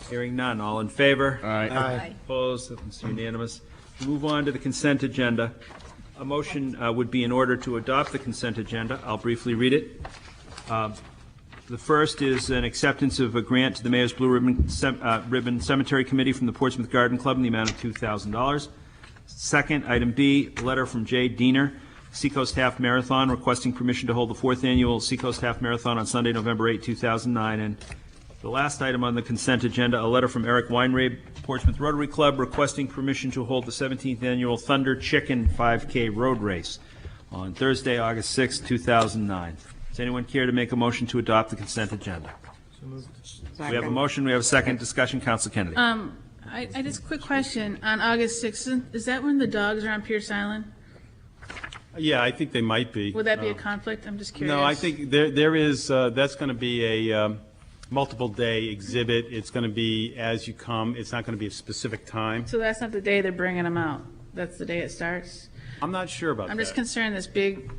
Hearing none. All in favor? Aye. Opposed? That's unanimous. Move on to the consent agenda. A motion would be in order to adopt the consent agenda. I'll briefly read it. The first is an acceptance of a grant to the Mayor's Blue Ribbon Cemetery Committee from the Portsmouth Garden Club in the amount of $2,000. Second, item B, a letter from Jay Diener, Seacoast Half Marathon, requesting permission to hold the 4th annual Seacoast Half Marathon on Sunday, November 8, 2009. And the last item on the consent agenda, a letter from Eric Weinrabe, Portsmouth Rotary Club, requesting permission to hold the 17th annual Thunder Chicken 5K road race on Thursday, August 6, 2009. Does anyone care to make a motion to adopt the consent agenda? We have a motion, we have a second. Discussion. Council Kennedy. I just, quick question, on August 6th, is that when the dogs are on Pierce Island? Yeah, I think they might be. Would that be a conflict? I'm just curious. No, I think there is, that's going to be a multiple day exhibit. It's going to be as you come. It's not going to be a specific time. So that's not the day they're bringing them out? That's the day it starts? I'm not sure about that. I'm just concerned this big,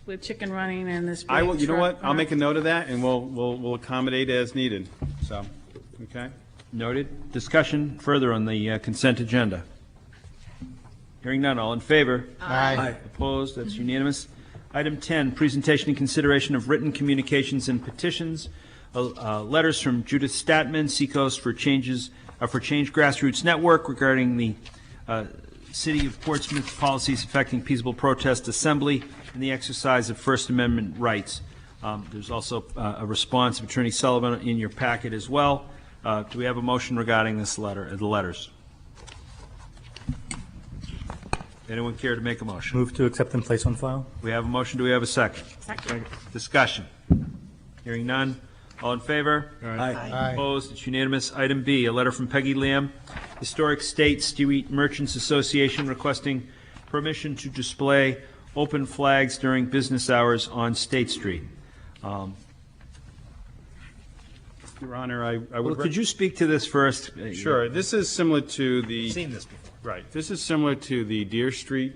with chicken running and this big I will, you know what? truck. I'll make a note of that, and we'll accommodate as needed. So, okay? Noted. Discussion further on the consent agenda. Hearing none. All in favor? Aye. Opposed? That's unanimous. Item 10, presentation and consideration of written communications and petitions. Letters from Judith Statman, Seacoast for Change Grassroots Network regarding the City of Portsmouth policies affecting peaceable protest assembly and the exercise of First Amendment rights. There's also a response of Attorney Sullivan in your packet as well. Do we have a motion regarding this letter, the letters? Anyone care to make a motion? Move to accept and place on file. We have a motion. Do we have a second? Second. Discussion. Hearing none. All in favor? Aye. Opposed? It's unanimous. Item B, a letter from Peggy Lamb, Historic State Street Merchants Association, requesting permission to display open flags during business hours on State Street. Your Honor, I Well, would. could you speak to this first? Sure. This is similar to the. Seen this before. Right. This is similar to the Deer Street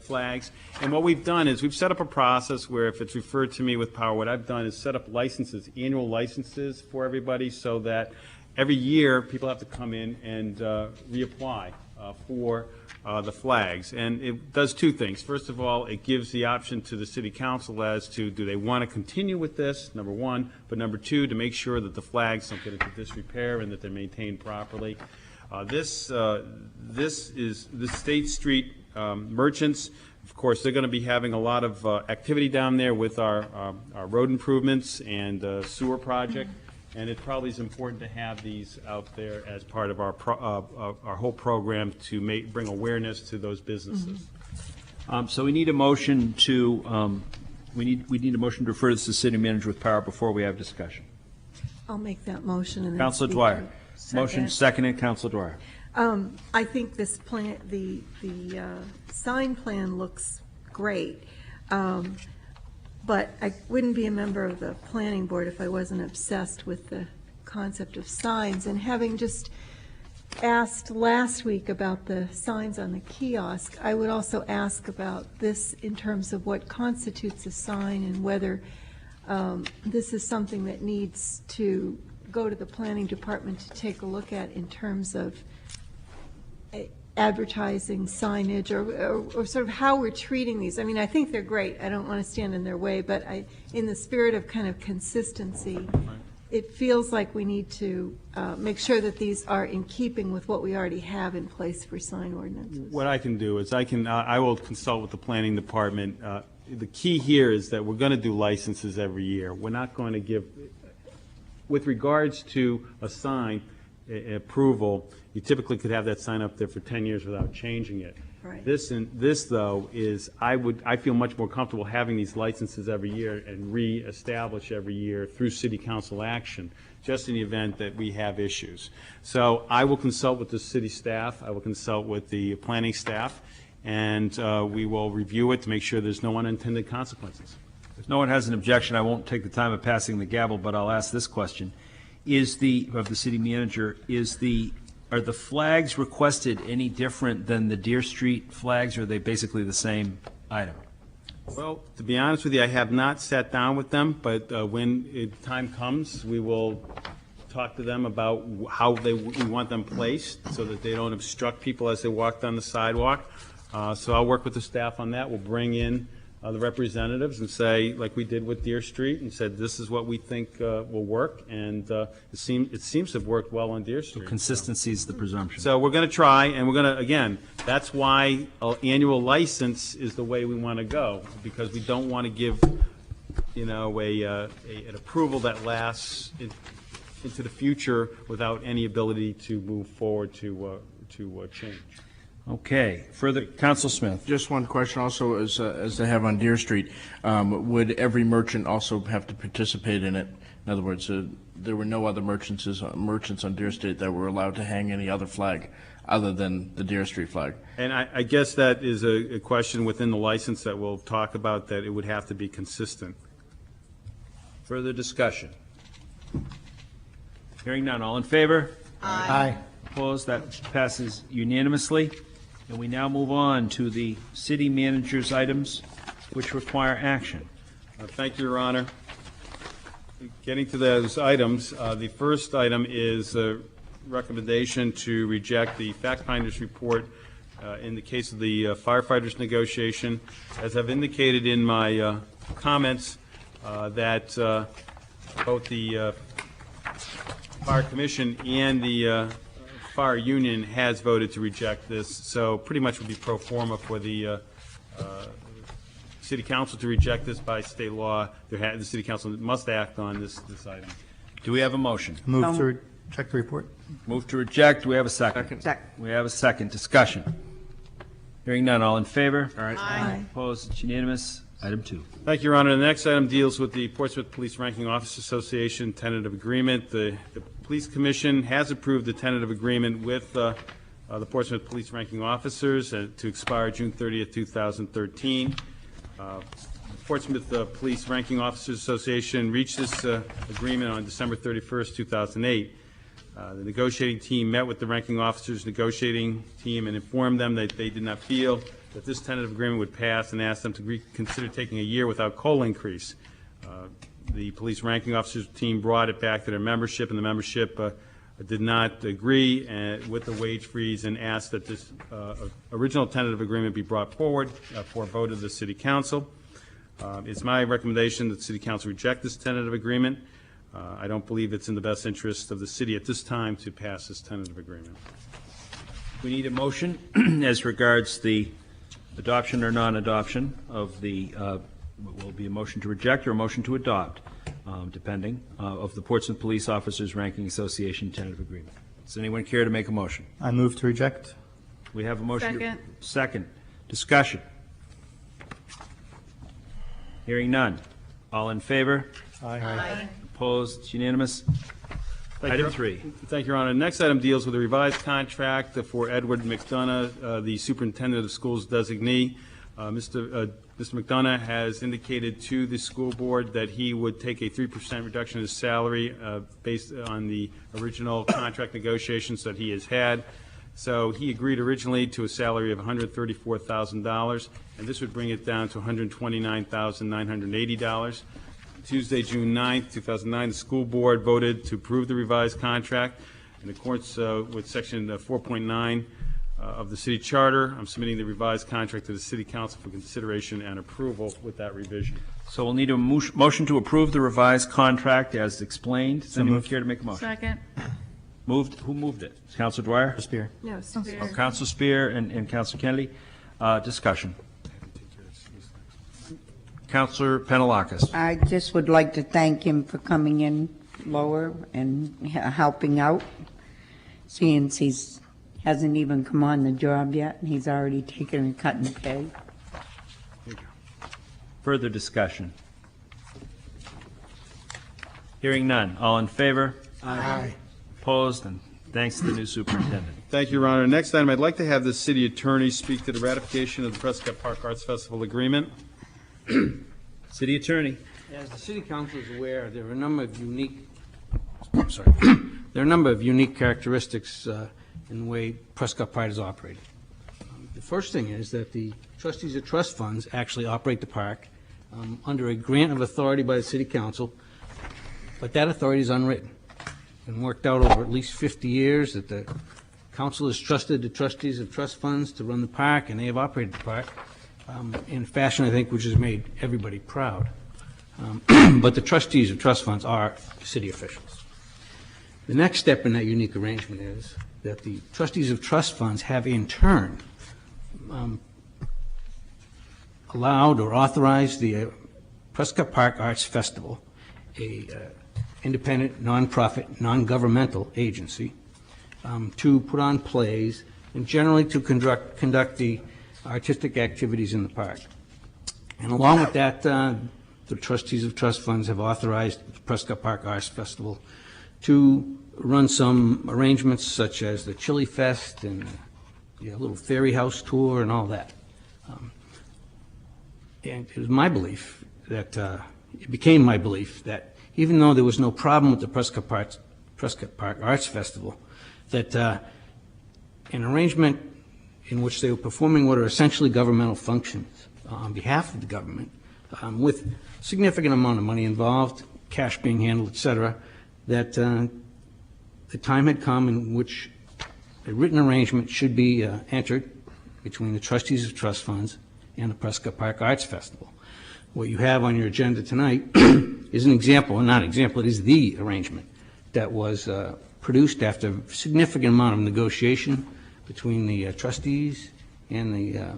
flags. And what we've done is we've set up a process where if it's referred to me with power, what I've done is set up licenses, annual licenses for everybody so that every year people have to come in and reapply for the flags. And it does two things. First of all, it gives the option to the city council as to do they want to continue with this, number one, but number two, to make sure that the flags don't get into disrepair and that they're maintained properly. This is the State Street merchants. Of course, they're going to be having a lot of activity down there with our road improvements and sewer project. And it probably is important to have these out there as part of our whole program to bring awareness to those businesses. So we need a motion to we need a motion to refer this to the city manager with power before we have discussion. I'll make that motion and then Councilor speak Dwyer. to- Motion seconded. Councilor Dwyer. I think this plan, the sign plan looks great. But I wouldn't be a member of the planning board if I wasn't obsessed with the concept of signs. And having just asked last week about the signs on the kiosk, I would also ask about this in terms of what constitutes a sign and whether this is something that needs to go to the planning department to take a look at in terms of advertising, signage, or sort of how we're treating these. I mean, I think they're great. I don't want to stand in their way, but in the spirit of kind of consistency, it feels like we need to make sure that these are in keeping with what we already have in place for sign ordinances. What I can do is I will consult with the planning department. The key here is that we're going to do licenses every year. We're not going to give, with regards to a sign approval, you typically could have that sign up there for 10 years without changing it. Right. This though is, I feel much more comfortable having these licenses every year and reestablish every year through city council action, just in the event that we have issues. So I will consult with the city staff, I will consult with the planning staff, and we will review it to make sure there's no unintended consequences. If no one has an objection, I won't take the time of passing the gavel, but I'll ask this question. Of the city manager, are the flags requested any different than the Deer Street flags, or are they basically the same item? Well, to be honest with you, I have not sat down with them, but when time comes, we will talk to them about how we want them placed so that they don't obstruct people as they walk down the sidewalk. So I'll work with the staff on that. We'll bring in the representatives and say, like we did with Deer Street, and said, this is what we think will work, and it seems to have worked well on Deer Street. So consistency is the presumption. So we're going to try, and we're going to, again, that's why an annual license is the way we want to go, because we don't want to give, an approval that lasts into the future without any ability to move forward to change. Okay. Further, Council Smith. Just one question also, as they have on Deer Street, would every merchant also have to participate in it? In other words, there were no other merchants on Deer Street that were allowed to hang any other flag other than the Deer Street flag. And I guess that is a question within the license that we'll talk about, that it would have to be consistent. Further discussion? Hearing none. All in favor? Aye. Opposed? That passes unanimously. And we now move on to the city manager's items which require action. Thank you, Your Honor. Getting to those items, the first item is a recommendation to reject the fact finder's report in the case of the firefighters negotiation. As I've indicated in my comments, that both the Fire Commission and the Fire Union has voted to reject this, so pretty much would be pro forma for the City Council to reject this by state law. The City Council must act on this item. Do we have a motion? Move to reject the report. Move to reject. Do we have a second? Second. We have a second. Discussion. Hearing none. All in favor? All right. Aye. Opposed? It's unanimous. Item 2. Thank you, Your Honor. The next item deals with the Portsmouth Police Ranking Officers Association tentative agreement. The Police Commission has approved the tentative agreement with the Portsmouth Police Ranking Officers to expire June 30th, 2013. Portsmouth Police Ranking Officers Association reached this agreement on December 31st, 2008. The negotiating team met with the ranking officers negotiating team and informed them that they did not feel that this tentative agreement would pass, and asked them to consider taking a year without COLA increase. The police ranking officers team brought it back to their membership, and the membership did not agree with the wage freeze and asked that this original tentative agreement be brought forward for a vote of the City Council. It's my recommendation that the City Council reject this tentative agreement. I don't believe it's in the best interest of the city at this time to pass this tentative agreement. We need a motion as regards the adoption or non-adoption of the, will be a motion to reject or a motion to adopt, depending, of the Portsmouth Police Officers Ranking Association tentative agreement. Does anyone care to make a motion? I move to reject. We have a motion. Second. Second. Discussion. Hearing none. All in favor? Aye. Opposed? It's unanimous. Item 3. Thank you, Your Honor. Next item deals with a revised contract for Edward McDonough, the Superintendent of Schools designee. Mr. McDonough has indicated to the school board that he would take a 3% reduction in his salary based on the original contract negotiations that he has had. So he agreed originally to a salary of $134,000, and this would bring it down to $129,980. Tuesday, June 9th, 2009, the school board voted to approve the revised contract in accordance with Section 4.9 of the city charter. I'm submitting the revised contract to the City Council for consideration and approval with that revision. So we'll need a motion to approve the revised contract as explained. Does anyone care to make a motion? Second. Moved? Who moved it? Councilor Dwyer? Spear. No, Spear. Councilor Spear and Councilor Kennedy. Discussion. Councilor Penelakis. I just would like to thank him for coming in lower and helping out, seeing he hasn't even come on the job yet, and he's already taken a cut in pay. Further discussion. Hearing none. All in favor? Aye. Opposed? And thanks to the new superintendent. Thank you, Your Honor. Next item, I'd like to have the city attorney speak to the ratification of the Prescott Park Arts Festival agreement. City attorney. As the city council is aware, there are a number of unique, there are a number of unique characteristics in the way Prescott Park is operated. The first thing is that the trustees of trust funds actually operate the park under a grant of authority by the city council, but that authority is unwritten. It's been worked out over at least 50 years that the council has trusted the trustees of trust funds to run the park, and they have operated the park in a fashion, I think, which has made everybody proud. But the trustees of trust funds are city officials. The next step in that unique arrangement is that the trustees of trust funds have in turn allowed or authorized the Prescott Park Arts Festival, a independent, nonprofit, non-governmental agency, to put on plays and generally to conduct the artistic activities in the park. And along with that, the trustees of trust funds have authorized the Prescott Park Arts Festival to run some arrangements such as the Chili Fest and a little fairy house tour and all that. And it was my belief that, it became my belief that even though there was no problem with the Prescott Park Arts Festival, that an arrangement in which they were performing what are essentially governmental functions on behalf of the government, with significant amount of money involved, cash being handled, et cetera, that the time had come in which a written arrangement should be entered between the trustees of trust funds and the Prescott Park Arts Festival. What you have on your agenda tonight is an example, or not example, it is the arrangement that was produced after a significant amount of negotiation between the trustees and the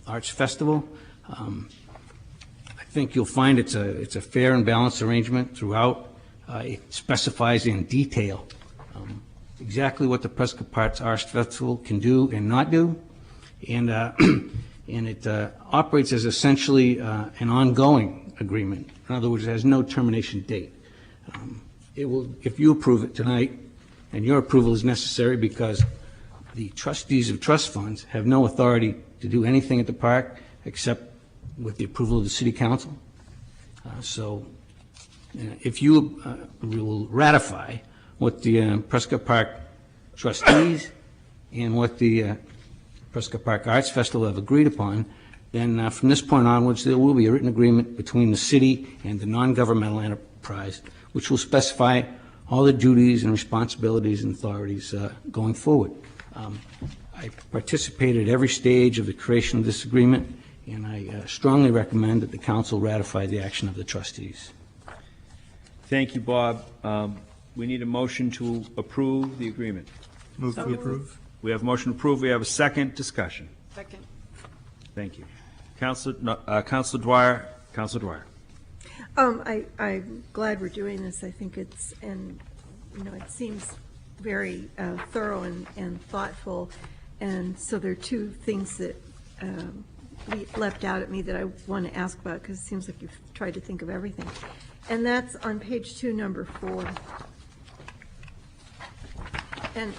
Arts Festival. I think you'll find it's a fair and balanced arrangement throughout. It specifies in detail exactly what the Prescott Park Arts Festival can do and not do, and it operates as essentially an ongoing agreement. In other words, it has no termination date. It will, if you approve it tonight, and your approval is necessary because the trustees of trust funds have no authority to do anything at the park except with the approval of the city council. So if you will ratify what the Prescott Park trustees and what the Prescott Park Arts Festival have agreed upon, then from this point onwards there will be a written agreement between the city and the non-governmental enterprise which will specify all the duties and responsibilities and authorities going forward. I participated at every stage of the creation of this agreement, and I strongly recommend that the council ratify the action of the trustees. Thank you, Bob. We need a motion to approve the agreement. Move to approve. We have a motion to approve. We have a second discussion. Second. Thank you. Councilor Dwyer. Councilor Dwyer. I'm glad we're doing this. I think it's, and, you know, it seems very thorough and thoughtful. And so there are two things that leapt out at me that I want to ask about, because it seems like you've tried to think of everything. And that's on page 2, number 4. And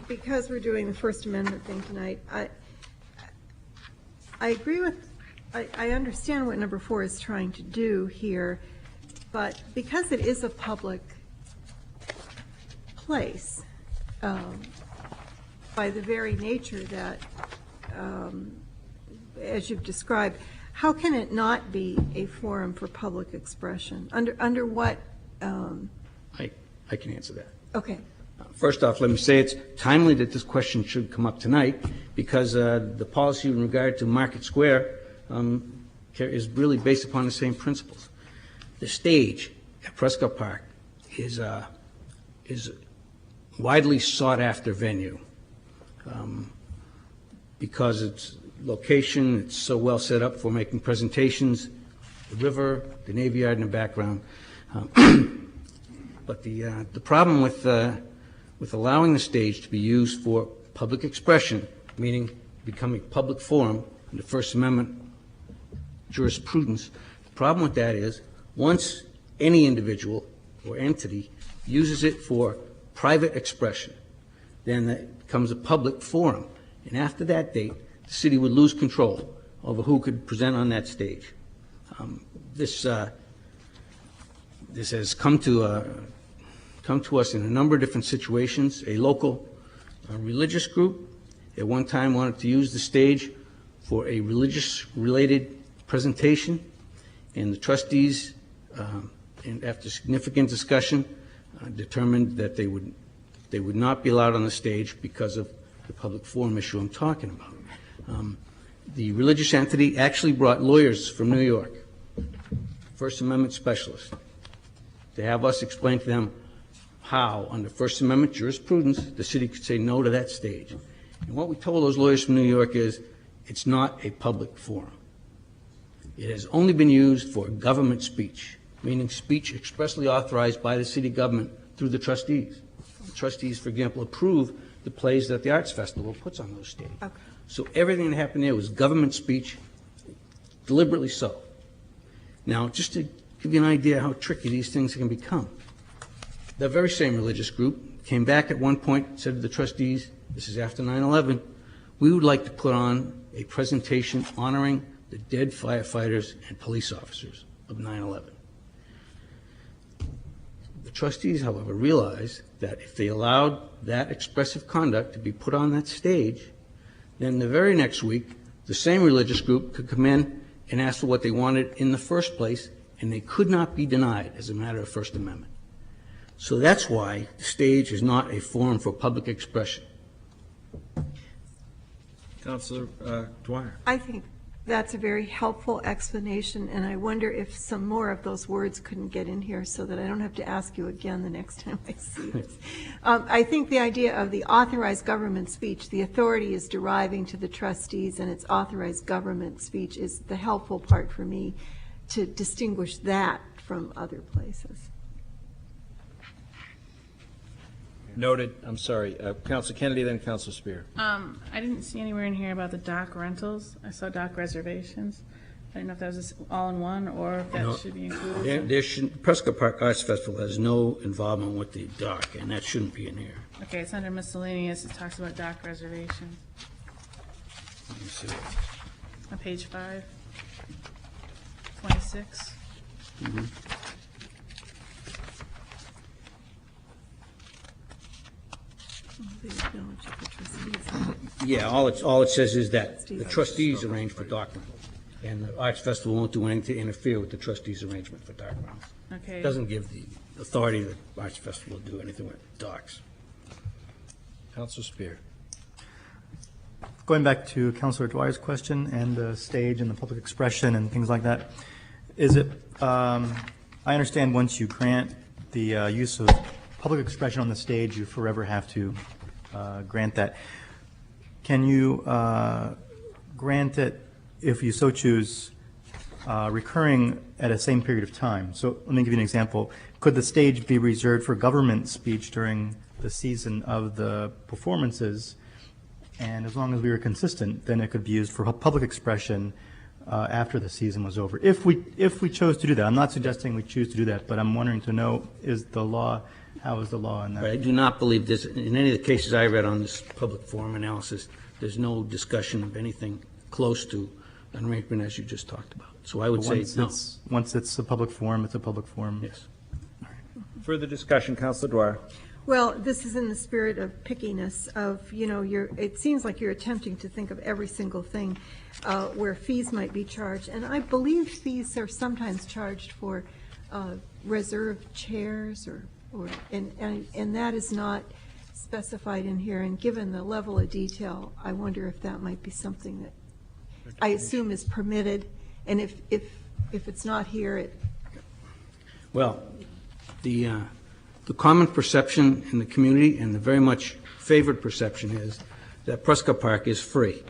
because we're doing the First Amendment thing tonight, I agree with, I understand what number 4 is trying to do here, but because it is a public place, by the very nature that, as you've described, how can it not be a forum for public expression? Under what? I can answer that. Okay. First off, let me say it's timely that this question should come up tonight, because the policy in regard to Market Square is really based upon the same principles. The stage at Prescott Park is widely sought after venue because its location, it's so well set up for making presentations, the river, the Navy Yard in the background. But the problem with allowing the stage to be used for public expression, meaning becoming public forum in the First Amendment jurisprudence, the problem with that is once any individual or entity uses it for private expression, then that becomes a public forum. And after that date, the city would lose control over who could present on that stage. This has come to us in a number of different situations. A local religious group at one time wanted to use the stage for a religious-related presentation, and the trustees, and after significant discussion, determined that they would not be allowed on the stage because of the public forum issue I'm talking about. The religious entity actually brought lawyers from New York, First Amendment specialists, to have us explain to them how, under First Amendment jurisprudence, the city could say no to that stage. And what we told those lawyers from New York is it's not a public forum. It has only been used for government speech, meaning speech expressly authorized by the city government through the trustees. The trustees, for example, approve the plays that the Arts Festival puts on those stages. Okay. So everything that happened there was government speech, deliberately so. Now, just to give you an idea how tricky these things can become, the very same religious group came back at one point, said to the trustees, this is after 9/11, we would like to put on a presentation honoring the dead firefighters and police officers of 9/11. The trustees, however, realized that if they allowed that expressive conduct to be put on that stage, then the very next week, the same religious group could come in and ask for what they wanted in the first place, and they could not be denied as a matter of First Amendment. So that's why the stage is not a forum for public expression. Councilor Dwyer. I think that's a very helpful explanation, and I wonder if some more of those words couldn't get in here so that I don't have to ask you again the next time I see this. I think the idea of the authorized government speech, the authority is deriving to the trustees, and it's authorized government speech is the helpful part for me to distinguish that from other places. Noted. I'm sorry. Councilor Kennedy, then Councilor Spear. I didn't see anywhere in here about the dock rentals. I saw dock reservations. I didn't know if that was all in one or if that should be included. Prescott Park Arts Festival has no involvement with the dock, and that shouldn't be in here. Okay, it's under miscellaneous. It talks about dock reservations. Let me see. On page 5, 26. Mm-hmm. Yeah, all it says is that the trustees arrange for dock rental, and the Arts Festival won't do anything to interfere with the trustees' arrangement for dock rental. Okay. It doesn't give authority of the Arts Festival to do anything with docks. Councilor Spear. Going back to Councilor Dwyer's question and the stage and the public expression and things like that, is it, I understand once you grant the use of public expression on the stage, you forever have to grant that. Can you grant it, if you so choose, recurring at a same period of time? So let me give you an example. Could the stage be reserved for government speech during the season of the performances? And as long as we were consistent, then it could be used for public expression after the season was over. If we chose to do that, I'm not suggesting we choose to do that, but I'm wondering to know, how is the law in that? I do not believe this, in any of the cases I read on this public forum analysis, there's no discussion of anything close to an arrangement as you just talked about. So I would say no. Once it's a public forum, it's a public forum. Yes. Further discussion, Councilor Dwyer. Well, this is in the spirit of pickiness of, it seems like you're attempting to think of every single thing where fees might be charged. And I believe fees are sometimes charged for reserved chairs and that is not specified in here. And given the level of detail, I wonder if that might be something that I assume is permitted. And if it's not here, Well, the common perception in the community and the very much favored perception is that Prescott Park is free.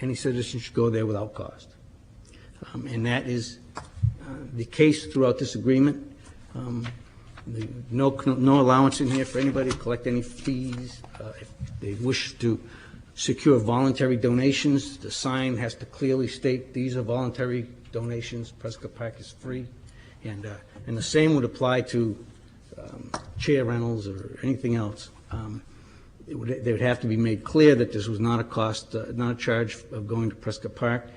Any citizen should go there without cost. And that is the case throughout this agreement. No allowance in here for anybody to collect any fees. If they wish to secure voluntary donations, the sign has to clearly state these are voluntary donations. Prescott Park is free. And the same would apply to chair rentals or anything else. They would have to be made clear that this was not a cost, not a charge of going to Prescott Park.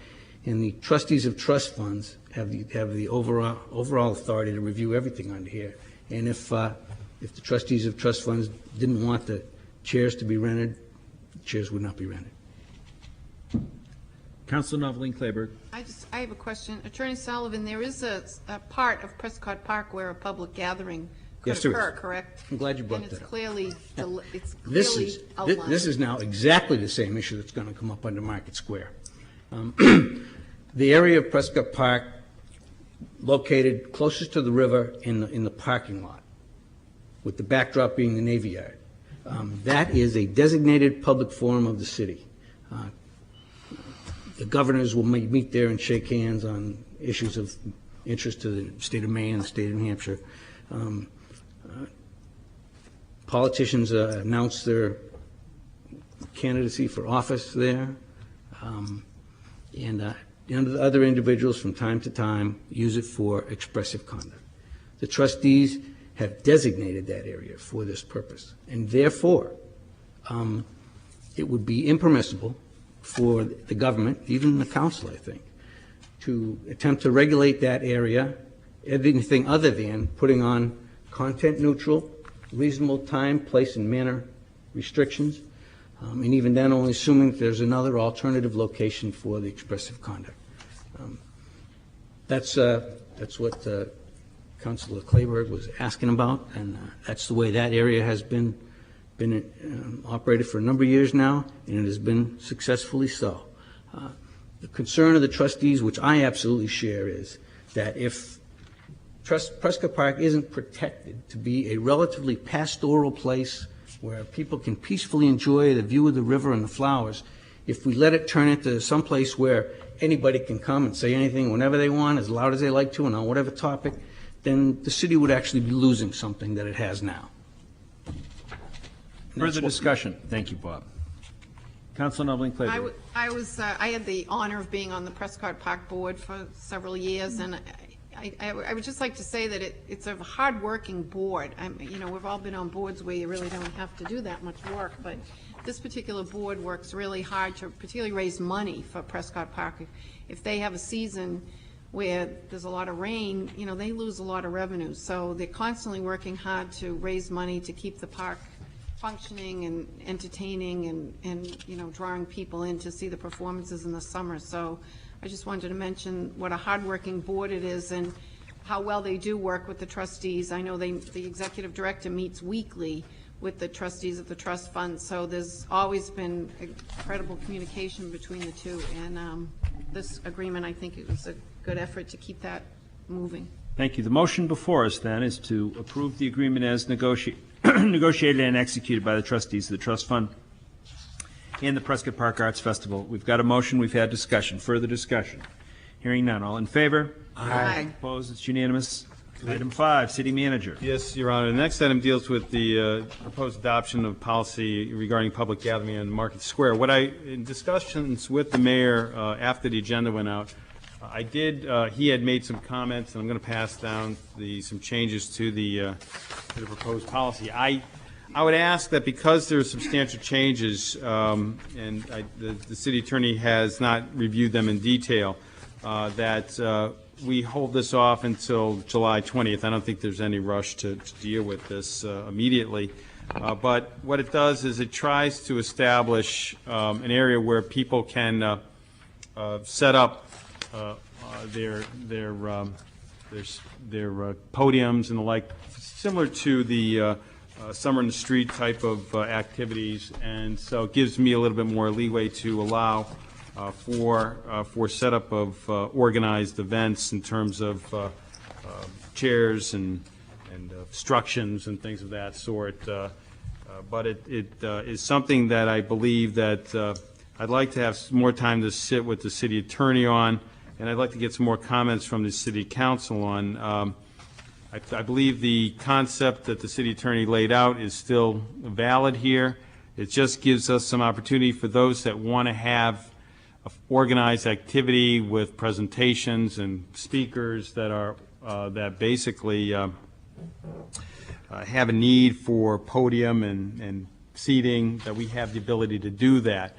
And the trustees of trust funds have the overall authority to review everything under here. And if the trustees of trust funds didn't want the chairs to be rented, the chairs would not be rented. Councilor Noveline Clayburgh. I have a question. Attorney Sullivan, there is a part of Prescott Park where a public gathering could occur, correct? I'm glad you brought that up. And it's clearly outlined. This is now exactly the same issue that's going to come up under Market Square. The area of Prescott Park located closest to the river in the parking lot, with the backdrop being the Navy Yard. That is a designated public forum of the city. The governors will meet there and shake hands on issues of interest to the state of Maine and the state of New Hampshire. Politicians announce their candidacy for office there, and other individuals from time to time use it for expressive conduct. The trustees have designated that area for this purpose, and therefore it would be impermissible for the government, even the council, I think, to attempt to regulate that area, anything other than putting on content neutral, reasonable time, place, and manner restrictions, and even then only assuming that there's another alternative location for the expressive conduct. That's what Councilor Clayburgh was asking about, and that's the way that area has been operated for a number of years now, and it has been successfully so. The concern of the trustees, which I absolutely share, is that if Prescott Park isn't protected to be a relatively pastoral place where people can peacefully enjoy the view of the river and the flowers, if we let it turn into some place where anybody can come and say anything whenever they want, as loud as they like to, and on whatever topic, then the city would actually be losing something that it has now. Further discussion. Thank you, Bob. Councilor Noveline Clayburgh. I had the honor of being on the Prescott Park Board for several years, and I would just like to say that it's a hard-working board. We've all been on boards where you really don't have to do that much work, but this particular board works really hard to particularly raise money for Prescott Park. If they have a season where there's a lot of rain, they lose a lot of revenue. So they're constantly working hard to raise money to keep the park functioning and entertaining and drawing people in to see the performances in the summer. So I just wanted to mention what a hardworking board it is, and how well they do work with the trustees. I know the executive director meets weekly with the trustees of the trust fund, so there's always been incredible communication between the two, and this agreement, I think it was a good effort to keep that moving. Thank you. The motion before us, then, is to approve the agreement as negotiated and executed by the trustees of the trust fund and the Prescott Park Arts Festival. We've got a motion. We've had discussion. Further discussion. Hearing none. All in favor? Aye. Opposed? It's unanimous. Item 5, City Manager. Yes, Your Honor. The next item deals with the proposed adoption of policy regarding public gathering in Market Square. In discussions with the mayor after the agenda went out, he had made some comments, and I'm going to pass down some changes to the proposed policy. I would ask that because there are substantial changes, the city attorney has not reviewed them in detail, that we hold this off until July 20th. I don't think there's any rush to deal with this immediately. But what it does is it tries to establish an area where people can set up their podiums and the like, similar to the Summer in the Street type of activities. And so it gives me a little bit more leeway to allow for setup of organized events in terms of chairs and obstructions and things of that sort. But it is something that I believe that I'd like to have more time to sit with the city attorney on, and I'd like to get some more comments from the city council on. I believe the concept that the city attorney laid out is still valid here. It just gives us some opportunity for those that want to have organized activity with presentations and speakers that are that basically have a need for podium and seating, that we have the ability to do that.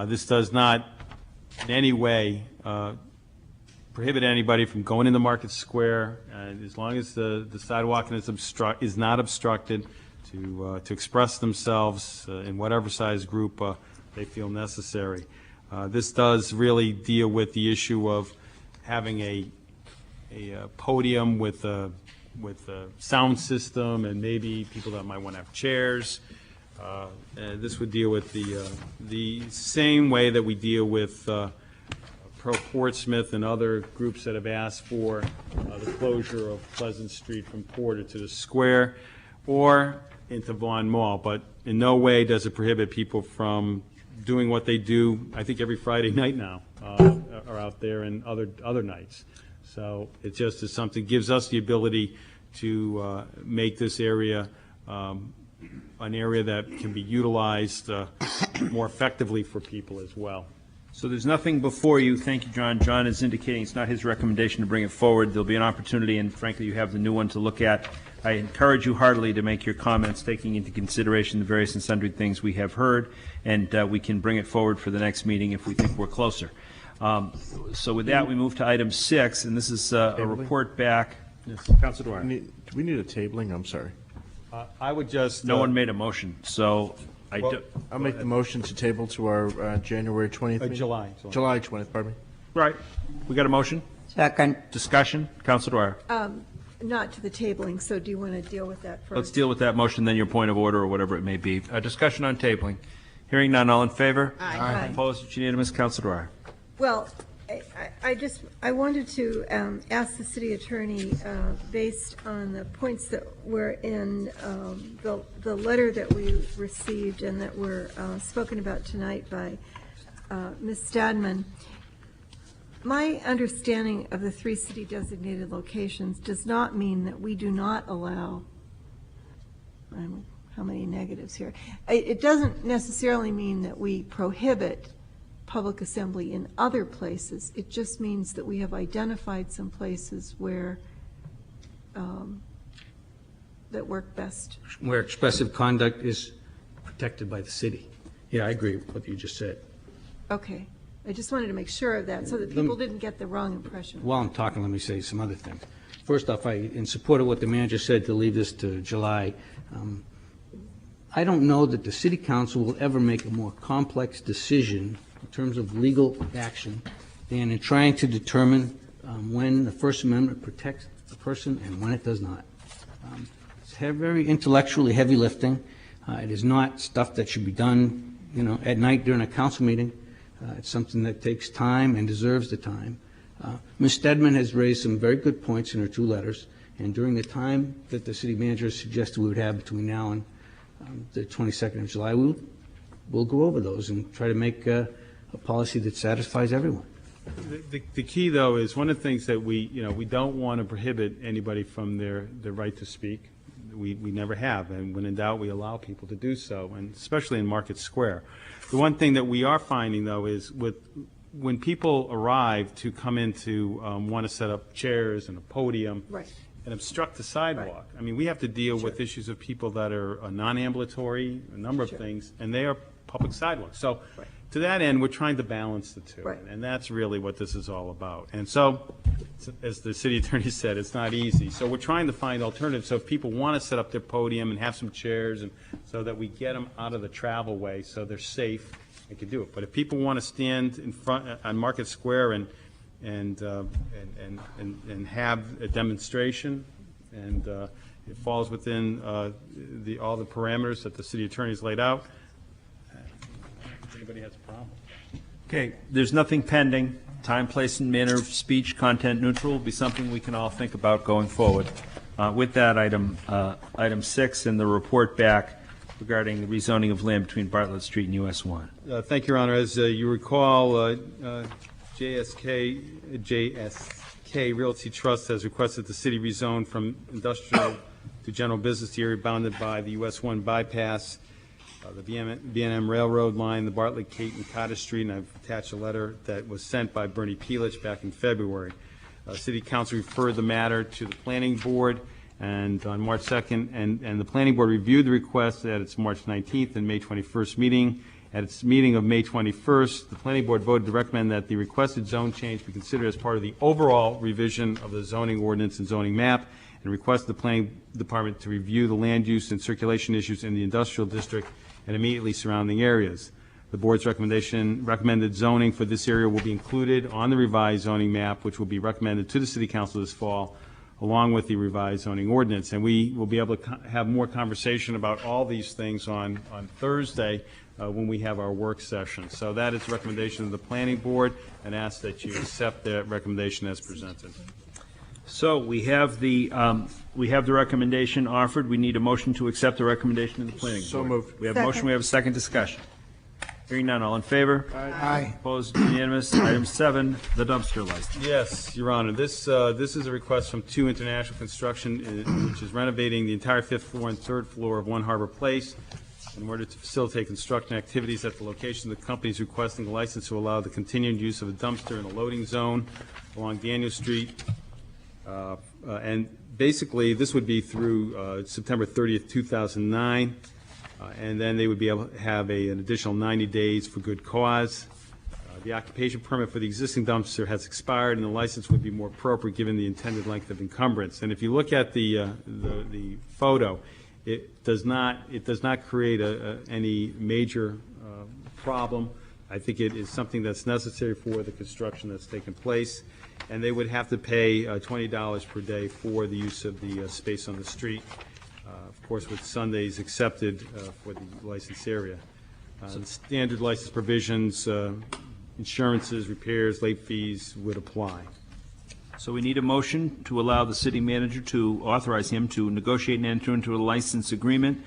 This does not in any way prohibit anybody from going in the Market Square, as long as the sidewalk is not obstructed, to express themselves in whatever size group they feel necessary. This does really deal with the issue of having a podium with a sound system and maybe people that might want to have chairs. This would deal with the same way that we deal with Pro Portsmouth and other groups that have asked for the closure of Pleasant Street from Porter to the Square or into Vaughan Mall. But in no way does it prohibit people from doing what they do, I think, every Friday night now, are out there and other nights. So it just is something, gives us the ability to make this area an area that can be utilized more effectively for people as well. So there's nothing before you. Thank you, John. John is indicating it's not his recommendation to bring it forward. There'll be an opportunity, and frankly, you have the new one to look at. I encourage you heartily to make your comments, taking into consideration the various and sundry things we have heard, and we can bring it forward for the next meeting if we think we're closer. So with that, we move to item 6, and this is a report back. Yes, Councilor Dwyer. Do we need a tabling? I'm sorry. I would just... No one made a motion, so... I'll make the motion to table to our January 20th. July 20th, pardon me. Right. We got a motion? Second. Discussion? Councilor Dwyer. Not to the tabling, so do you want to deal with that first? Let's deal with that motion, then your point of order or whatever it may be. Discussion on tabling. Hearing none, all in favor? Aye. Opposed? It's unanimous. Councilor Dwyer. Well, I wanted to ask the city attorney, based on the points that were in the letter that we received and that were spoken about tonight by Ms. Stadman. My understanding of the 3 city designated locations does not mean that we do not allow, how many negatives here? It doesn't necessarily mean that we prohibit public assembly in other places. It just means that we have identified some places where that work best. Where expressive conduct is protected by the city. Yeah, I agree with what you just said. Okay. I just wanted to make sure of that so that people didn't get the wrong impression. While I'm talking, let me say some other things. First off, in support of what the manager said, to leave this to July, I don't know that the city council will ever make a more complex decision in terms of legal action than in trying to determine when the First Amendment protects a person and when it does not. It's very intellectually heavy lifting. It is not stuff that should be done, at night during a council meeting. It's something that takes time and deserves the time. Ms. Stedman has raised some very good points in her 2 letters, and during the time that the city manager suggested we would have between now and the 22nd of July, we'll go over those and try to make a policy that satisfies everyone. The key, though, is one of the things that we don't want to prohibit anybody from their right to speak. We never have, and when in doubt, we allow people to do so, and especially in Market Square. The one thing that we are finding, though, is when people arrive to come in to want to set up chairs and a podium and obstruct the sidewalk, I mean, we have to deal with issues of people that are non-ambulatory, a number of things, and they are public sidewalks. So to that end, we're trying to balance the two, and that's really what this is all about. And so, as the city attorney said, it's not easy. So we're trying to find alternatives. So if people want to set up their podium and have some chairs, and so that we get them out of the travel way so they're safe and can do it. But if people want to stand in front on Market Square and have a demonstration, and it falls within all the parameters that the city attorney's laid out, anybody has a problem. Okay, there's nothing pending. Time, place, and manner of speech, content neutral, will be something we can all think about going forward. With that, item 6 in the report back regarding the rezoning of land between Bartlett Street and US 1. Thank you, Your Honor. As you recall, JSK Realty Trust has requested the city rezone from industrial to general business area bounded by the US 1 bypass, the B&M Railroad line, the Bartlett, Caton, Cottage Street, and I've attached a letter that was sent by Bernie Peelich back in February. City Council referred the matter to the Planning Board, and on March 2nd, and the Planning Board reviewed the request at its March 19th and May 21st meeting. At its meeting of May 21st, the Planning Board voted to recommend that the requested zone change be considered as part of the overall revision of the zoning ordinance and zoning map, and requested the Planning Department to review the land use and circulation issues in the industrial district and immediately surrounding areas. The board's recommended zoning for this area will be included on the revised zoning map, which will be recommended to the City Council this fall, along with the revised zoning ordinance. And we will be able to have more conversation about all these things on Thursday when we have our work session. So that is the recommendation of the Planning Board, and ask that you accept that recommendation as presented. So we have the recommendation offered. We need a motion to accept the recommendation of the Planning Board. So moved. We have a motion. We have a second discussion. Hearing none. All in favor? Aye. Opposed? Unanimous. Item 7, the dumpster license. Yes, Your Honor. This is a request from 2 International Construction, which is renovating the entire 5th floor and 3rd floor of One Harbor Place. In order to facilitate construction activities at the location, the company is requesting a license to allow the continued use of a dumpster in a loading zone along Daniel Street. And basically, this would be through September 30th, 2009. And then they would be able to have an additional 90 days for good cause. The occupation permit for the existing dumpster has expired, and the license would be more appropriate given the intended length of encumbrance. And if you look at the photo, it does not create any major problem. I think it is something that's necessary for the construction that's taken place. And they would have to pay $20 per day for the use of the space on the street. Of course, with Sundays accepted for the licensed area. The standard license provisions, insurances, repairs, late fees would apply. So we need a motion to allow the city manager to authorize him to negotiate and enter into a license agreement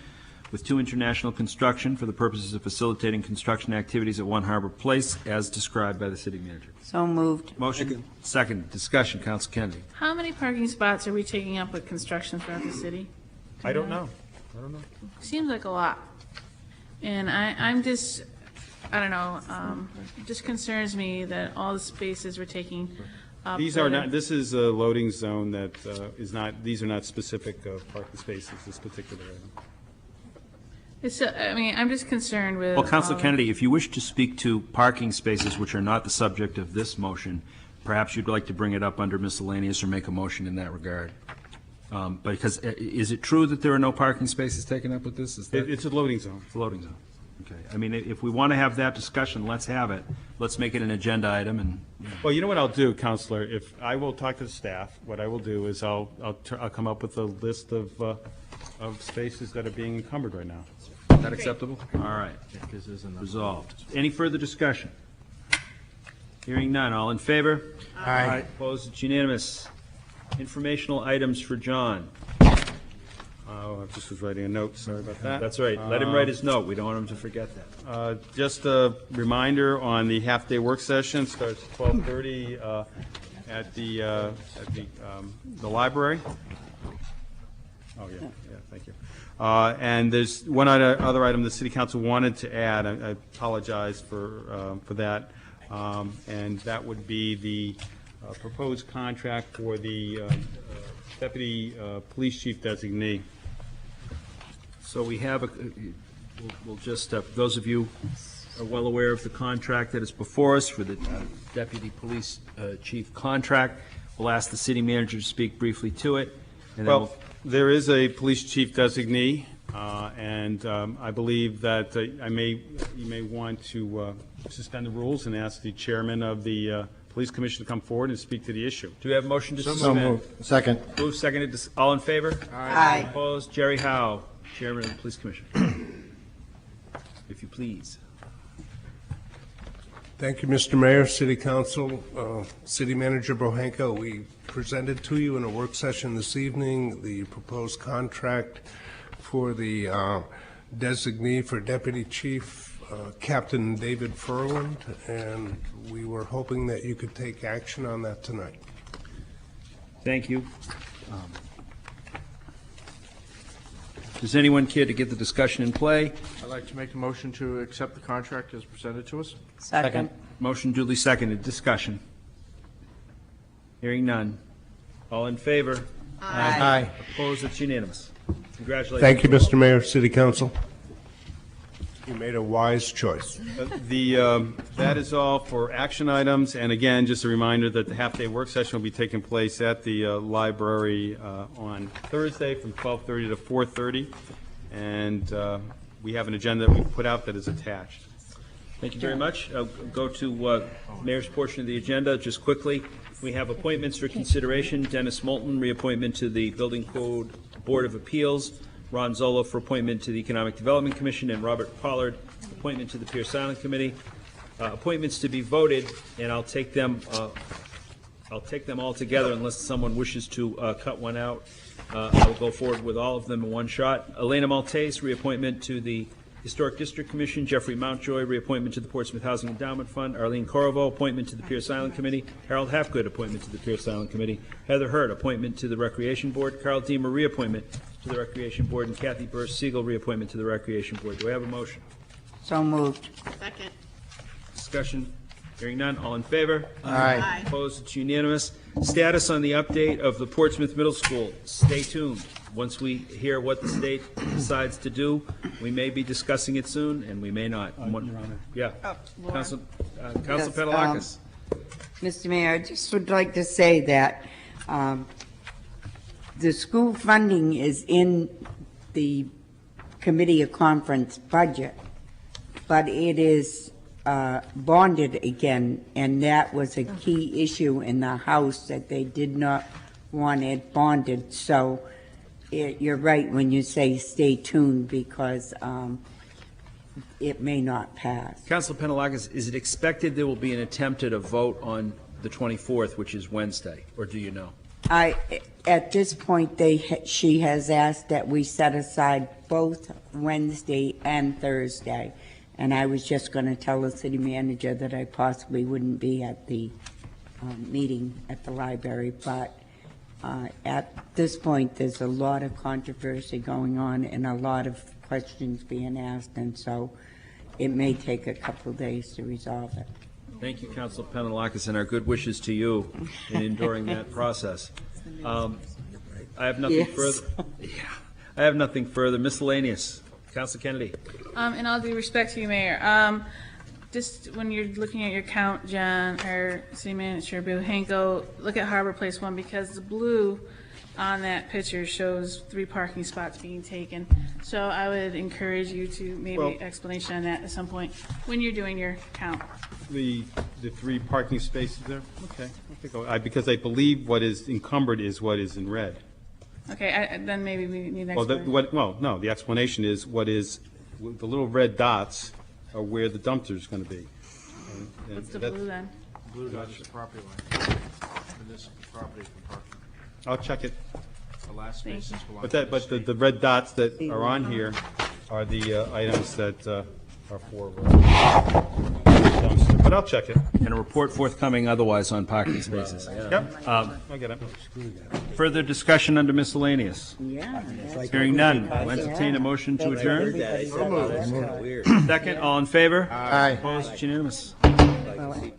with 2 International Construction for the purposes of facilitating construction activities at One Harbor Place as described by the city manager. So moved. Motion. Second. Discussion. Council Kennedy. How many parking spots are we taking up with construction throughout the city? I don't know. Seems like a lot. And I'm just, I don't know, just concerns me that all the spaces we're taking up. These are not, this is a loading zone that is not, these are not specific parking spaces, this particular item. It's, I'm just concerned with. Well, Councilor Kennedy, if you wish to speak to parking spaces which are not the subject of this motion, perhaps you'd like to bring it up under miscellaneous or make a motion in that regard. Because is it true that there are no parking spaces taken up with this? Is that, it's a loading zone. It's a loading zone. Okay, I mean, if we want to have that discussion, let's have it. Let's make it an agenda item and. Well, you know what I'll do, Counselor? If I will talk to the staff, what I will do is I'll come up with a list of spaces that are being encumbered right now. Is that acceptable? All right. Resolved. Any further discussion? Hearing none. All in favor? Aye. Opposed? It's unanimous. Informational items for John. Oh, I just was writing a note, sorry about that. That's right. Let him write his note. We don't want him to forget that. Just a reminder on the half-day work session, starts at 12:30 at the library. Oh, yeah, thank you. And there's one other item the City Council wanted to add. I apologize for that. And that would be the proposed contract for the Deputy Police Chief Designee. So we have, we'll just, those of you are well aware of the contract that is before us for the Deputy Police Chief contract. We'll ask the city manager to speak briefly to it. And Well, there is a police chief designee, and I believe that you may want to suspend the rules and ask the chairman of the Police Commission to come forward and speak to the issue. Do we have a motion to suspend? So moved. Second. Moved, seconded. All in favor? Aye. Opposed? Jerry Howe, Chairman of the Police Commission. If you please. Thank you, Mr. Mayor, City Council, City Manager Bohanka. We presented to you in a work session this evening the proposed contract for the designee for Deputy Chief Captain David Furland, and we were hoping that you could take action on that tonight. Thank you. Does anyone care to get the discussion in play? I'd like to make a motion to accept the contract as presented to us. Second. Motion duly seconded. Discussion. Hearing none. All in favor? Aye. Opposed? It's unanimous. Congratulations. Thank you, Mr. Mayor, City Council. You made a wise choice. That is all for action items, and again, just a reminder that the half-day work session will be taking place at the library on Thursday from 12:30 to 4:30, and we have an agenda that we put out that is attached. Thank you very much. I'll go to Mayor's portion of the agenda just quickly. We have appointments for consideration. Dennis Moulton, reappointment to the Building Code Board of Appeals. Ron Zolo for appointment to the Economic Development Commission, and Robert Pollard, appointment to the Pierce Island Committee. Appointments to be voted, and I'll take them all together unless someone wishes to cut one out. I will go forward with all of them in one shot. Elena Maltese, reappointment to the Historic District Commission. Jeffrey Mountjoy, reappointment to the Portsmouth Housing Endowment Fund. Arlene Corriveau, appointment to the Pierce Island Committee. Harold Halfgood, appointment to the Pierce Island Committee. Heather Hurd, appointment to the Recreation Board. Carl Deemer, reappointment to the Recreation Board. And Kathy Burr-Siegel, reappointment to the Recreation Board. Do I have a motion? So moved. Second. Discussion. Hearing none. All in favor? Aye. Opposed? It's unanimous. Status on the update of the Portsmouth Middle School. Stay tuned. Once we hear what the state decides to do, we may be discussing it soon, and we may not. Your Honor. Yeah. Laura. Council Yes, Pedalakis. Mr. Mayor, I just would like to say that the school funding is in the committee of conference budget, but it is bonded again, and that was a key issue in the House, that they did not want it bonded. So you're right when you say stay tuned, because it may not pass. Council Pedalakis, is it expected there will be an attempt at a vote on the 24th, which is Wednesday, or do you know? At this point, she has asked that we set aside both Wednesday and Thursday, and I was just going to tell the city manager that I possibly wouldn't be at the meeting at the library, but at this point, there's a lot of controversy going on and a lot of questions being asked, and so it may take a couple of days to resolve it. Thank you, Council Pedalakis, and our good wishes to you in enduring that process. I have nothing further. Yeah, I have nothing further. Miscellaneous. Council Kennedy. In all due respect to you, Mayor, just when you're looking at your count, John, or City Manager Bill Hanko, look at Harbor Place 1, because the blue on that picture shows 3 parking spots being taken. So I would encourage you to maybe Well- explanation on that at some point when you're doing your count. The 3 parking spaces there? Okay. Because I believe what is encumbered is what is in red. Okay, then maybe we need an Well, explanation. no, the explanation is what is, the little red dots are where the dumpster is going to be. And What's the that's- blue then? Blue dot is the property line. And this property is for parking. I'll check it. The last spaces belong But to that, but the red dots that are on here are the items that are for dumpster. But I'll check it. And a report forthcoming otherwise on parking spaces. Yep, I get it. Further discussion under miscellaneous? Yeah. Hearing none, I'll entertain a motion to adjourn. Second, all in favor? Aye. Opposed, it's unanimous. Well,